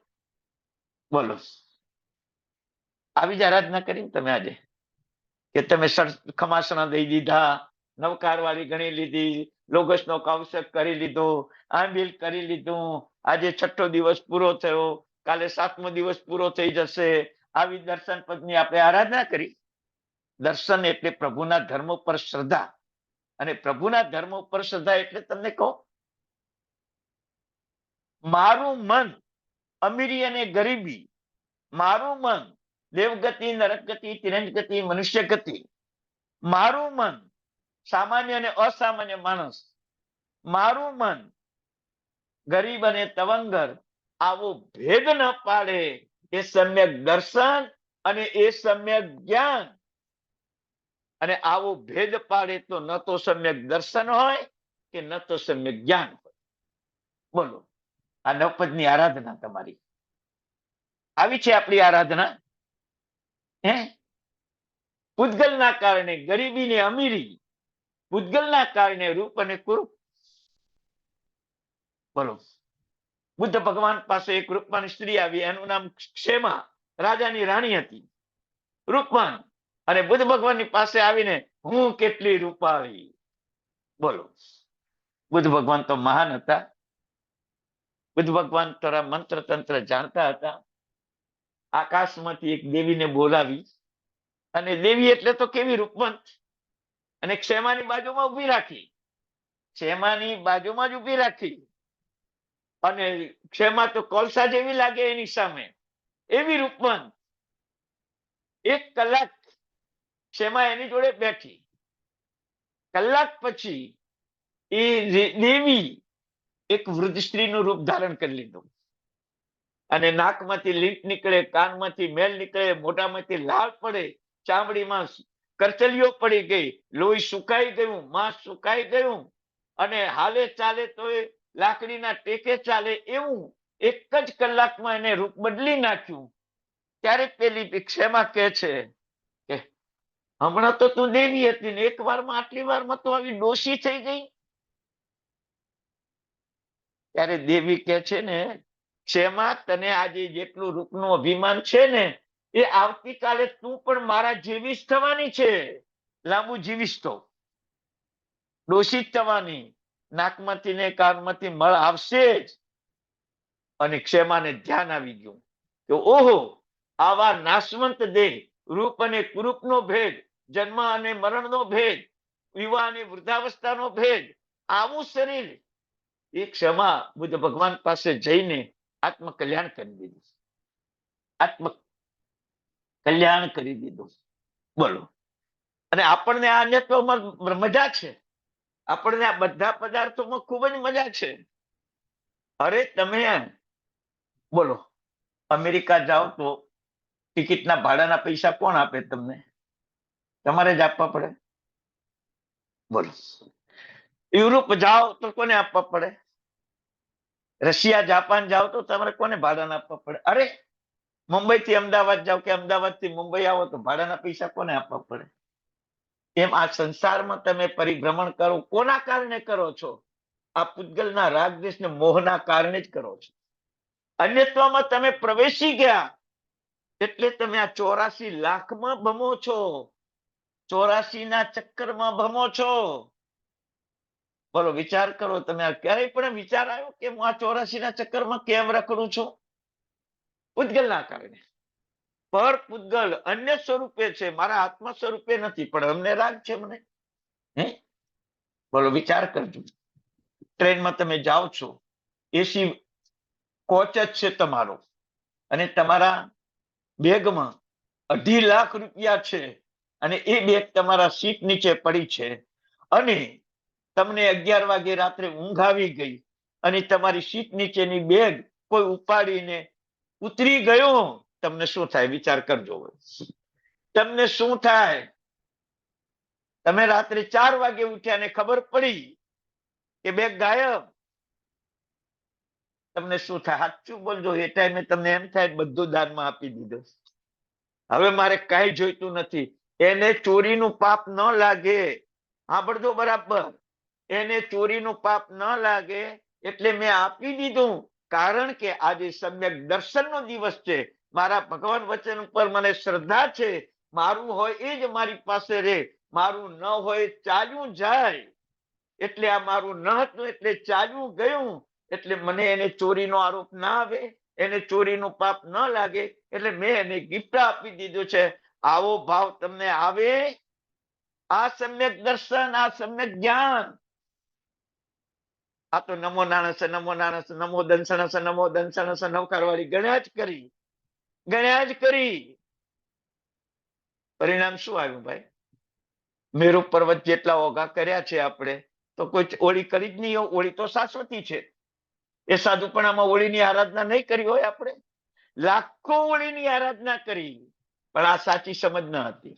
બોલો, આવી જ આરાધના કરીને તમે આજે કે તમે ખમાસણા દઈ દીધા, નવકાર વાળી ગણી લીધી, લોગસનો કૌશક કરી લીધો, આંબિલ કરી લીધું, આજે 6ઠ્ઠો દિવસ પૂરો થયો, કાલે 7મો દિવસ પૂરો થઈ જશે. આવી દર્શન પદની આપણે આરાધના કરી. દર્શન એટલે પ્રભુના ધર્મ પર શ્રદ્ધા, અને પ્રભુના ધર્મ ઉપર શ્રદ્ધા એટલે તમને કહો, મારું મન અમીરી અને ગરીબી, મારું મન દેવગતિ, નરકગતિ, તિરંજગતિ, મનુષ્ય ગતિ, મારું મન સામાન્ય અને અસામાન્ય માણસ, મારું મન ગરીબ અને તવંગર, આવો ભેદ ન પાડે એ સમ્યક દર્શન અને એ સમ્યક જ્ઞાન. અને આવો ભેદ પાડે તો ન તો સમ્યક દર્શન હોય કે ન તો સમ્યક જ્ઞાન હોય. બોલો, આ નવપદની આરાધના તમારી આવી છે. આપણી આરાધના પૂતગલના કારણે ગરીબી ને અમીરી, પૂતગલના કારણે રૂપ અને કુરૂપ. બોલો, બુદ્ધ ભગવાન પાસે એક રૂપવાન સ્ત્રી આવી, એનું નામ ક્ષેમા, રાજાની રાણી હતી, રૂપવાન. અને બુદ્ધ ભગવાનની પાસે આવીને, હું કેટલી રૂપાળી. બોલો, બુદ્ધ ભગવાન તો મહાન હતા. બુદ્ધ ભગવાન થોડા મંત્ર તંત્ર જાણતા હતા. આકાશમાંથી એક દેવીને બોલાવી, અને દેવી એટલે તો કેવી રૂપવંત, અને ક્ષેમાની બાજુમાં ઉભી રાખી. ક્ષેમાની બાજુમાં જ ઉભી રાખી. અને ક્ષેમા તો કોલસા જેવી લાગે એની સામે, એવી રૂપવંત. 1 કલાક ક્ષેમા એની જોડે બેઠી. કલાક પછી એ દેવી એક વૃદ્ધ સ્ત્રીનું રૂપ ધારણ કરી લીધું. અને નાકમાંથી લીંટ નીકળે, કાનમાંથી મેલ નીકળે, મોઢામાંથી લાળ પડે, ચામડીમાં કરચલીઓ પડી ગઈ, લોહી સુકાઈ ગયું, માંસ સુકાઈ ગયું, અને હાલે ચાલે તો એ લાકડીના ટેકે ચાલે એવું 1 જ કલાકમાં એને રૂપ બદલી નાખ્યું. ત્યારે પેલી ક્ષેમા કહે છે કે હમણાં તો તું દેવી હતી ને 1 વારમાં, આટલી વારમાં તો આવી ડોશી થઈ ગઈ. ત્યારે દેવી કહે છે ને, ક્ષેમા, તને આજે જેટલું રૂપનું અભિમાન છે ને, એ આવતીકાલે તું પણ મારા જેવી જ થવાની છે. લાંબુ જીવીશ તો ડોશી જ થવાની. નાકમાંથી ને કાનમાંથી મળ આવશે જ. અને ક્ષેમાને ધ્યાન આવી ગયું કે ઓહો, આવા નાશવંત દેહ, રૂપ અને કુરૂપનો ભેદ, જન્મ અને મરણનો ભેદ, યુવા અને વૃદ્ધાવસ્થાનો ભેદ, આવું શરીર એ ક્ષમા બુદ્ધ ભગવાન પાસે જઈને આત્મ કલ્યાણ કરી દીધું. આત્મ કલ્યાણ કરી દીધું. બોલો. અને આપણને આ અન્યત્વમાં મજા છે. આપણને આ બધા પદાર્થોમાં ખૂબ જ મજા છે. અરે તમે બોલો, અમેરિકા જાઓ તો ટિકિટના ભાડાના પૈસા કોણ આપે તમને? તમારે જ આપવા પડે. બોલો. યુરોપ જાઓ તો કોને આપવા પડે? રશિયા જાપાન જાઓ તો તમારે કોને ભાડાના આપવા પડે? અરે મુંબઈ થી અમદાવાદ જાઓ કે અમદાવાદ થી મુંબઈ આવો તો ભાડાના પૈસા કોને આપવા પડે? એમ આ સંસારમાં તમે પરિભ્રમણ કરો, કોના કારણે કરો છો? આ પૂતગલના રાગદ્વેષ ને મોહના કારણે જ કરો છો. અન્યત્વમાં તમે પ્રવેશી ગયા એટલે તમે આ 84 લાખમાં ભમો છો. 84 ના ચક્કરમાં ભમો છો. બોલો, વિચાર કરો. તમે ક્યારેય પણ વિચાર આવ્યો કે હું આ 84 ના ચક્કરમાં કેમ રખડું છું? પૂતગલના કારણે. પર પૂતગલ અન્ય સ્વરૂપે છે, મારા આત્મા સ્વરૂપે નથી, પણ અમને રાગ છે મને. બોલો, વિચાર કરજો. ટ્રેનમાં તમે જાઓ છો, એસી કોચ જ છે તમારો, અને તમારા બેગમાં 2.5 લાખ રૂપિયા છે, અને એ બેગ તમારા સીટ નીચે પડી છે, અને તમને 11 વાગે રાત્રે ઊંઘ આવી ગઈ, અને તમારી સીટ નીચેની બેગ કોઈ ઉપાડીને ઉતરી ગયો, તમને શું થાય? વિચાર કરજો. તમને શું થાય? તમે રાત્રે 4 વાગે ઉઠ્યા ને ખબર પડી કે બેગ ગાયબ. તમને શું થાય? સાચું બોલજો. એ ટાઈમે તમને એમ થાય બધું દાનમાં આપી દીધું, હવે મારે કાંઈ જોઈતું નથી. એને ચોરીનું પાપ ન લાગે. સાંભળજો બરાબર. એને ચોરીનું પાપ ન લાગે એટલે મેં આપી દીધું. કારણ કે આજે સમ્યક દર્શનનો દિવસ છે. મારા ભગવાન વચન ઉપર મને શ્રદ્ધા છે. મારું હોય એ જ મારી પાસે રહે, મારું ન હોય ચાલ્યું જાય. એટલે આ મારું ન હતું એટલે ચાલ્યું ગયું. એટલે મને એને ચોરીનો આરોપ ના આવે, એને ચોરીનું પાપ ન લાગે, એટલે મેં એને ગિફ્ટ આપી દીધું છે. આવો ભાવ તમને આવે, આ સમ્યક દર્શન, આ સમ્યક જ્ઞાન. આ તો નમો નારાયણ, નમો નારાયણ, નમો દંસણસ, નમો દંસણસ, નવકારવાળી ગણ્યા જ કરી, ગણ્યા જ કરી. પરિણામ શું આવ્યું ભાઈ? મેરુ પર્વત જેટલા ઓઘા કર્યા છે આપણે, તો કોઈ ઓળી કરી જ નહીં. ઓળી તો શાશ્વતી છે. એ સાધુપણામાં ઓળીની આરાધના નહીં કરી હોય આપણે? લાખો ઓળીની આરાધના કરી, પણ આ સાચી સમજ ન હતી.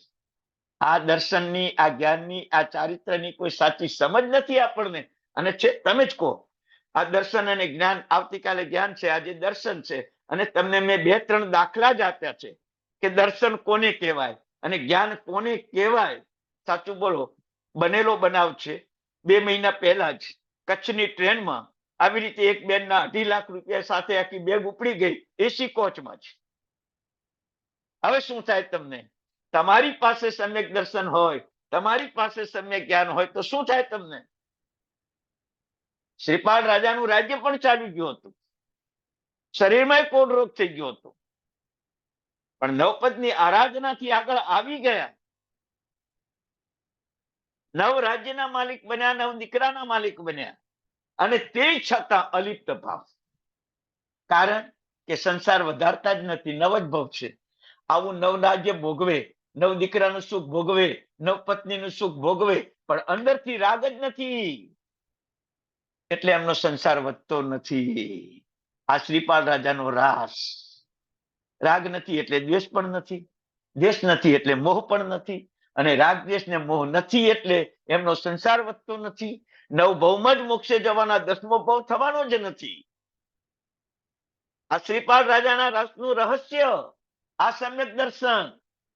આ દર્શનની, આ જ્ઞાનની, આ ચારિત્રની કોઈ સાચી સમજ નથી આપણને. અને છે, તમે જ કહો. આ દર્શન અને જ્ઞાન, આવતીકાલે જ્ઞાન છે, આજે દર્શન છે. અને તમને મેં 2-3 દાખલા જ આપ્યા છે કે દર્શન કોને કહેવાય અને જ્ઞાન કોને કહેવાય. સાચું બોલો. બનેલો બનાવ છે. 2 મહિના પહેલા જ કચ્છની ટ્રેનમાં આવી રીતે એક બેનના 2.5 લાખ રૂપિયા સાથે આખી બેગ ઉપડી ગઈ, એસી કોચમાં જ. હવે શું થાય તમને? તમારી પાસે સમ્યક દર્શન હોય, તમારી પાસે સમ્યક જ્ઞાન હોય તો શું થાય તમને? શ્રીપાલ રાજાનું રાજ્ય પણ ચાલી ગયું હતું, શરીરમાં કોઢ રોગ થઈ ગયો હતો, પણ નવપદની આરાધનાથી આગળ આવી ગયા. 9 રાજ્યના માલિક બન્યા, 9 દીકરાના માલિક બન્યા, અને તે છતાં અલિપ્ત ભાવ. કારણ કે સંસાર વધારતા જ નથી, 9 જ ભવ છે. આવું 9 રાજ્ય ભોગવે, 9 દીકરાનું સુખ ભોગવે, 9 પત્નીનું સુખ ભોગવે, પણ અંદરથી રાગ જ નથી. એટલે એમનો સંસાર વધતો નથી. આ શ્રીપાલ રાજાનો રાસ. રાગ નથી એટલે દ્વેષ પણ નથી, દ્વેષ નથી એટલે મોહ પણ નથી, અને રાગ દ્વેષ ને મોહ નથી એટલે એમનો સંસાર વધતો નથી. 9 ભવમાં જ મોક્ષે જવાના, 10મો ભવ થવાનો જ નથી. આ શ્રીપાલ રાજાના રસનું રહસ્ય, આ સમ્યક દર્શન,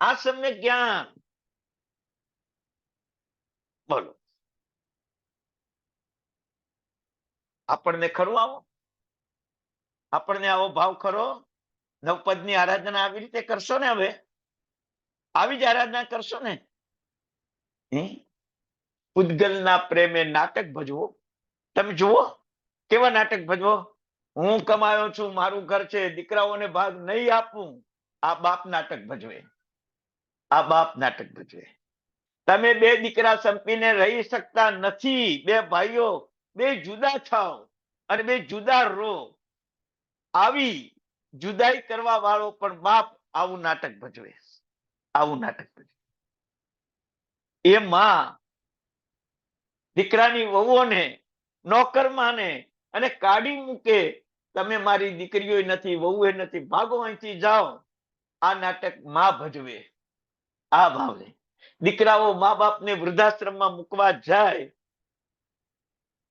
આ સમ્યક જ્ઞાન. બોલો, આપણને ખરું આવો? આપણને આવો ભાવ ખરો? 9 પદની આરાધના આવી રીતે કરશો ને? હવે આવી જ આરાધના કરશો ને? પૂતગલના પ્રેમે નાટક ભજવો. તમે જુઓ કેવા નાટક ભજવો. હું કમાયો છું, મારું ઘર છે, દીકરાઓને ભાગ નહીં આપું. આ બાપ નાટક ભજવે, આ બાપ નાટક ભજવે. તમે બે દીકરા સંપીને રહી શકતા નથી, બે ભાઈઓ બે જુદા થાવ અને બે જુદા રહો. આવી જુદાઈ કરવા વાળો પણ બાપ આવું નાટક ભજવે, આવું નાટક ભજવે. એ માં દીકરાની વહુઓને, નોકરમાને અને કાઢી મૂકે, તમે મારી દીકરીઓ નથી, વહુ નથી, ભાગો અહીંથી જાઓ. આ નાટક માં ભજવે. આ ભાવે દીકરાઓ મા બાપને વૃદ્ધાશ્રમમાં મૂકવા જાય,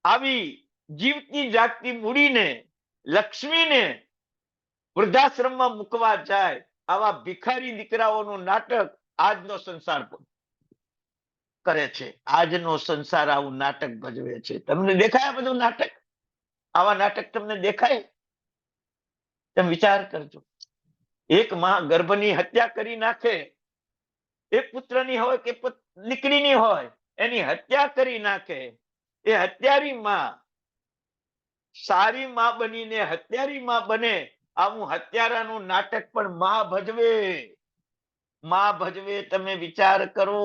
આવી જીવતી જાગતી મૂડીને, લક્ષ્મીને વૃદ્ધાશ્રમમાં મૂકવા જાય, આવા ભિખારી દીકરાઓનું નાટક આજનો સંસાર કરે છે. આજનો સંસાર આવું નાટક ભજવે છે. તમને દેખાય બધું નાટક? આવા નાટક તમને દેખાય? તમે વિચાર કરજો. એક માં ગર્ભની હત્યા કરી નાખે, એક પુત્રની હોય કે દીકરીની હોય, એની હત્યા કરી નાખે. એ હત્યારી માં સારી માં બનીને હત્યારી માં બને, આવું હત્યારાનું નાટક પણ માં ભજવે, માં ભજવે. તમે વિચાર કરો,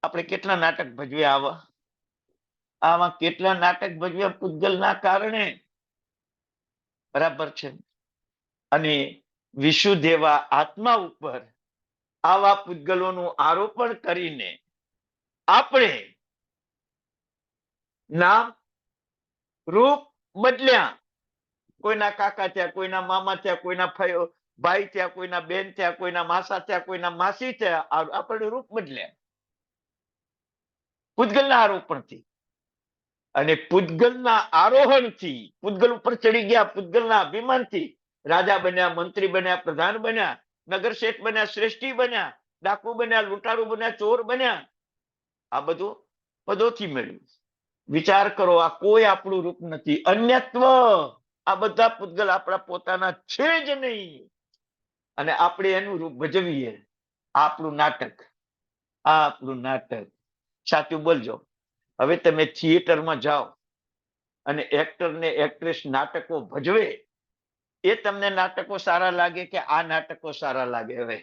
આપણે કેટલા નાટક ભજવે આવા કેટલા નાટક ભજવે પૂતગલના કારણે. બરાબર છે. અને વિશુદ્ધ એવા આત્મા ઉપર આવા પૂતગલોનું આરોપણ કરીને આપણે નામ રૂપ બદલ્યા. કોઈના કાકા થયા, કોઈના મામા થયા, કોઈના ભાઈ થયા, કોઈના બેન થયા, કોઈના માસા થયા, કોઈના માસી થયા. આપણે રૂપ બદલ્યા પૂતગલના આરોપણથી. અને પૂતગલના આરોહણથી, પૂતગલ ઉપર ચડી ગયા પૂતગલના અભિમાનથી રાજા બન્યા, મંત્રી બન્યા, પ્રધાન બન્યા, નગર શેઠ બન્યા, શ્રેષ્ઠી બન્યા, ડાકુ બન્યા, લૂંટારૂ બન્યા, ચોર બન્યા. આ બધું પદોથી મેળવ્યું. વિચાર કરો, આ કોઈ આપણું રૂપ નથી, અન્યત્વ. આ બધા પૂતગલ આપણા પોતાના છે જ નહીં, અને આપણે એનું રૂપ ભજવીએ. આપણું નાટક, આ આપણું નાટક. સાચું બોલજો. હવે તમે થિયેટરમાં જાઓ અને એક્ટર ને એક્ટ્રેસ નાટકો ભજવે, એ તમને નાટકો સારા લાગે કે આ નાટકો સારા લાગે? હવે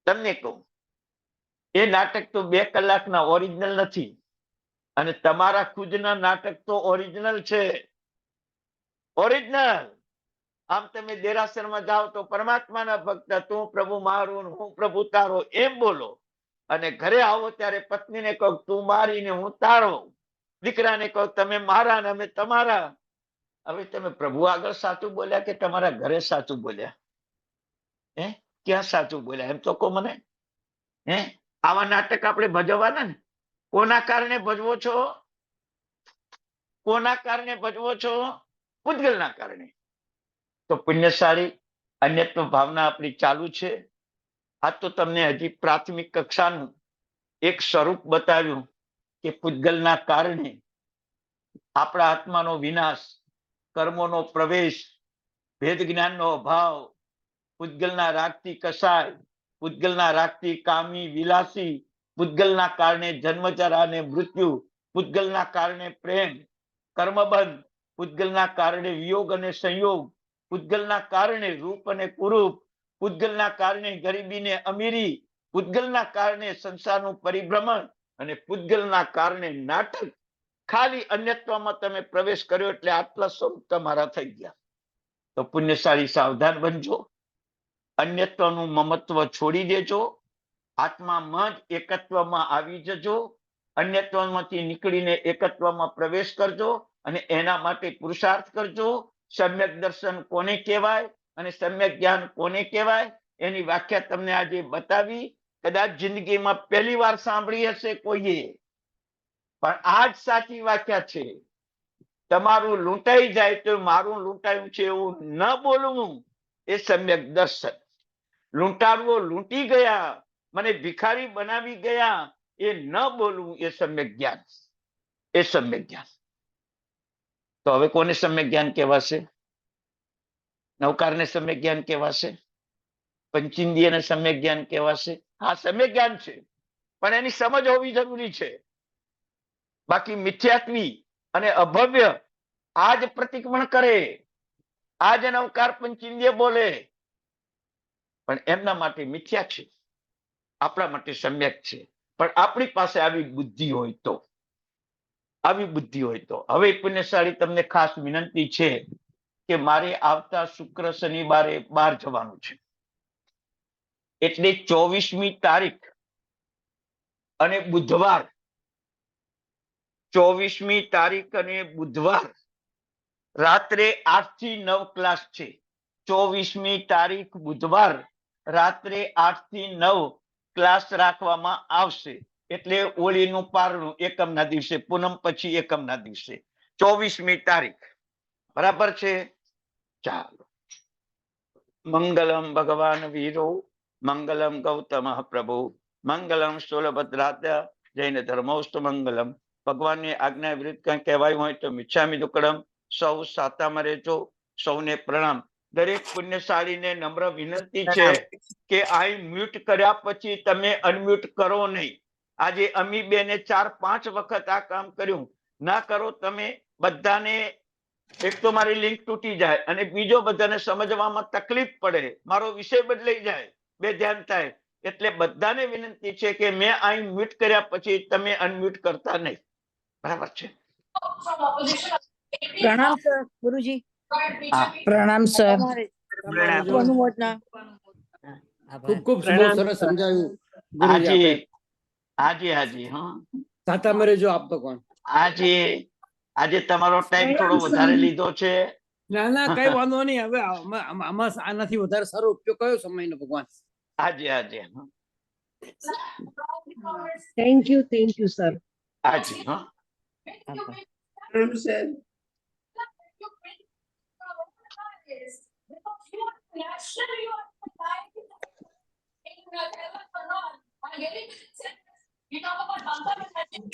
તમને કહું, એ નાટક તો 2 કલાકના ઓરિજિનલ નથી, અને તમારા ખુદના નાટક તો ઓરિજિનલ છે. ઓરિજિનલ. આમ તમે દેરાસરમાં જાઓ તો પરમાત્માના ભક્ત, તું પ્રભુ મારું, હું પ્રભુ તારો, એમ બોલો. અને ઘરે આવો ત્યારે પત્નીને કહો તું મારી ને હું તારો, દીકરાને કહો તમે મારા ને અમે તમારા. હવે તમે પ્રભુ આગળ સાચું બોલ્યા કે તમારા ઘરે સાચું બોલ્યા? ક્યાં સાચું બોલ્યા એમ તો કહો મને. આવા નાટક આપણે ભજવવાના ને. કોના કારણે ભજવો છો? કોના કારણે ભજવો છો? પૂતગલના કારણે. તો પુણ્યશાળી અન્યત્વ ભાવના આપણી ચાલુ છે. આ તો તમને હજી પ્રાથમિક કક્ષાનું એક સ્વરૂપ બતાવ્યું કે પૂતગલના કારણે આપણા આત્માનો વિનાશ, કર્મોનો પ્રવેશ, ભેદ જ્ઞાનનો અભાવ, પૂતગલના રાગથી કસાય, પૂતગલના રાગથી કામી વિલાસી, પૂતગલના કારણે જન્મજરા અને મૃત્યુ, પૂતગલના કારણે પ્રેમ, કર્મબંધ, પૂતગલના કારણે વિયોગ અને સંયોગ, પૂતગલના કારણે રૂપ અને કુરૂપ, પૂતગલના કારણે ગરીબી ને અમીરી, પૂતગલના કારણે સંસારનું પરિભ્રમણ, અને પૂતગલના કારણે નાટક. ખાલી અન્યત્વમાં તમે પ્રવેશ કર્યો એટલે આટલા સ્વરૂપ તમારા થઈ ગયા. તો પુણ્યશાળી સાવધાન બનજો, અન્યત્વનું મમત્વ છોડી દેજો, આત્મામાં જ એકત્વમાં આવી જજો, અન્યત્વમાંથી નીકળીને એકત્વમાં પ્રવેશ કરજો, અને એના માટે પુરુષાર્થ કરજો. સમ્યક દર્શન કોને કહેવાય અને સમ્યક જ્ઞાન કોને કહેવાય એની વ્યાખ્યા તમને આજે બતાવી. કદાચ જિંદગીમાં પહેલી વાર સાંભળી હશે કોઈએ, પણ આ જ સાચી વ્યાખ્યા છે. તમારું લૂંટાઈ જાય તો મારું લૂંટાયું છે એવું ન બોલવું, એ સમ્યક દર્શન. લૂંટારવો લૂંટી ગયા, મને ભિખારી બનાવી ગયા, એ ન બોલવું, એ સમ્યક જ્ઞાન. એ સમ્યક જ્ઞાન. તો હવે કોને સમ્યક જ્ઞાન કહેવાશે? નૌકારને સમ્યક જ્ઞાન કહેવાશે? પંચેન્દ્રિયને સમ્યક જ્ઞાન કહેવાશે? હા, સમ્યક જ્ઞાન છે, પણ એની સમજ હોવી જરૂરી છે. બાકી મિથ્યાત્વી અને અભવ્ય આજ પ્રતિક્રમણ કરે, આજ નૌકાર પંચેન્દ્રિય બોલે, પણ એમના માટે મિથ્યા છે, આપણા માટે સમ્યક છે. પણ આપણી પાસે આવી બુદ્ધિ હોય તો હવે પુણ્યશાળી તમને ખાસ વિનંતી છે કે મારે આવતા શુક્ર શનિવારે બહાર જવાનું છે, એટલે 24મી તારીખ અને બુધવાર 24મી તારીખ અને બુધવાર રાત્રે 8 થી 9 ક્લાસ છે. 24મી તારીખ બુધવાર રાત્રે 8 થી 9 ક્લાસ રાખવામાં આવશે. એટલે હોળીનું પારણું એકમના દિવસે, પૂનમ પછી એકમના દિવસે 24મી તારીખ. બરાબર છે? ચાલો. મંગલમ ભગવાન વીરો, મંગલમ ગૌતમ પ્રભુ, મંગલમ સ્થૂલભદ્રાત્ય, જૈન ધર્મોસ્ત મંગલમ. ભગવાનની આજ્ઞા વિરુદ્ધ કંઈ કહેવાયું હોય તો મિચ્છામિ દુક્કડમ. સૌ સાતામાં રહેજો. સૌને પ્રણામ. દરેક પુણ્યશાળીને નમ્ર વિનંતી છે કે આ મ્યુટ કર્યા પછી તમે અનમ્યુટ કરો નહીં. આજે અમી બેને 4-5 વખત આ કામ કર્યું. ના કરો તમે. બધાને એક તો મારી લિંક તૂટી જાય અને બીજો બધાને સમજવામાં તકલીફ પડે, મારો વિષય બદલાઈ જાય, બે ધ્યાન થાય. એટલે બધાને વિનંતી છે કે મેં અહીં મ્યુટ કર્યા પછી તમે અનમ્યુટ કરતા નહીં. બરાબર છે? પ્રણામ સર ગુરુજી. પ્રણામ સર. અનુમોદના. ખૂબ ખૂબ બહુ સરસ સમજાવ્યું ગુરુજી હાજી આપે. હાજી હાજી. હા સાતામાં રહેજો આપ તો કોણ. આજે તમારો ટાઈમ થોડો વધારે લીધો છે. ના ના કઈ વાંધો નહીં. હવે આમાં આનાથી વધારે સારો ઉપયોગ કયો સમયનો ભગવાન. હાજી હાજી. Thank you sir. હાજી. હા